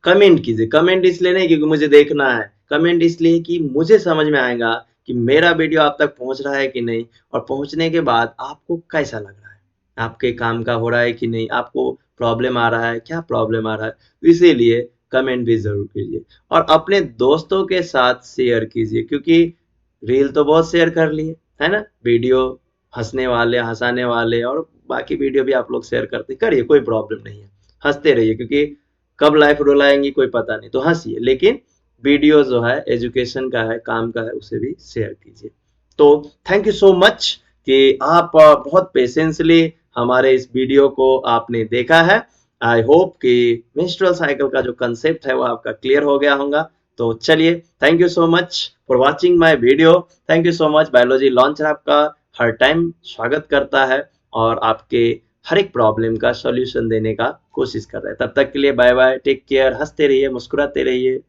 कमेंट कीजिए। कमेंट इसलिए नहीं क्योंकि मुझे देखना है, कमेंट इसलिए कि मुझे समझ में आएगा कि मेरा वीडियो आप तक पहुंच रहा है कि नहीं, और पहुंचने के बाद आपको कैसा लग रहा है, आपके काम का हो रहा है कि नहीं, आपको प्रॉब्लम आ रहा है, क्या प्रॉब्लम आ रहा है। तो इसीलिए कमेंट भी जरूर कीजिए और अपने दोस्तों के साथ शेयर कीजिए, क्योंकि रील तो बहुत शेयर कर लिए, है ना, वीडियो हंसने वाले, हंसाने वाले और बाकी वीडियो भी आप लोग शेयर करते करिए, कोई प्रॉब्लम नहीं है, हंसते रहिए, क्योंकि कब लाइफ रुलाएंगी कोई पता नहीं, तो हंसिए, लेकिन वीडियो जो है एजुकेशन का है, काम का है, उसे भी शेयर कीजिए। तो थैंक यू सो मच कि आप बहुत पेशेंसली हमारे इस वीडियो को आपने देखा है। आई होप कि मेंस्ट्रुअल साइकिल का जो कंसेप्ट है वो आपका क्लियर हो गया होगा। तो चलिए, thank you so much for watching my video. Thank you so much. Biology launcher आपका हर टाइम स्वागत करता है और आपके हर एक प्रॉब्लम का सॉल्यूशन देने का कोशिश कर रहा है। तब तक के लिए बाय बाय, टेक केयर, हंसते रहिए, मुस्कुराते रहिए।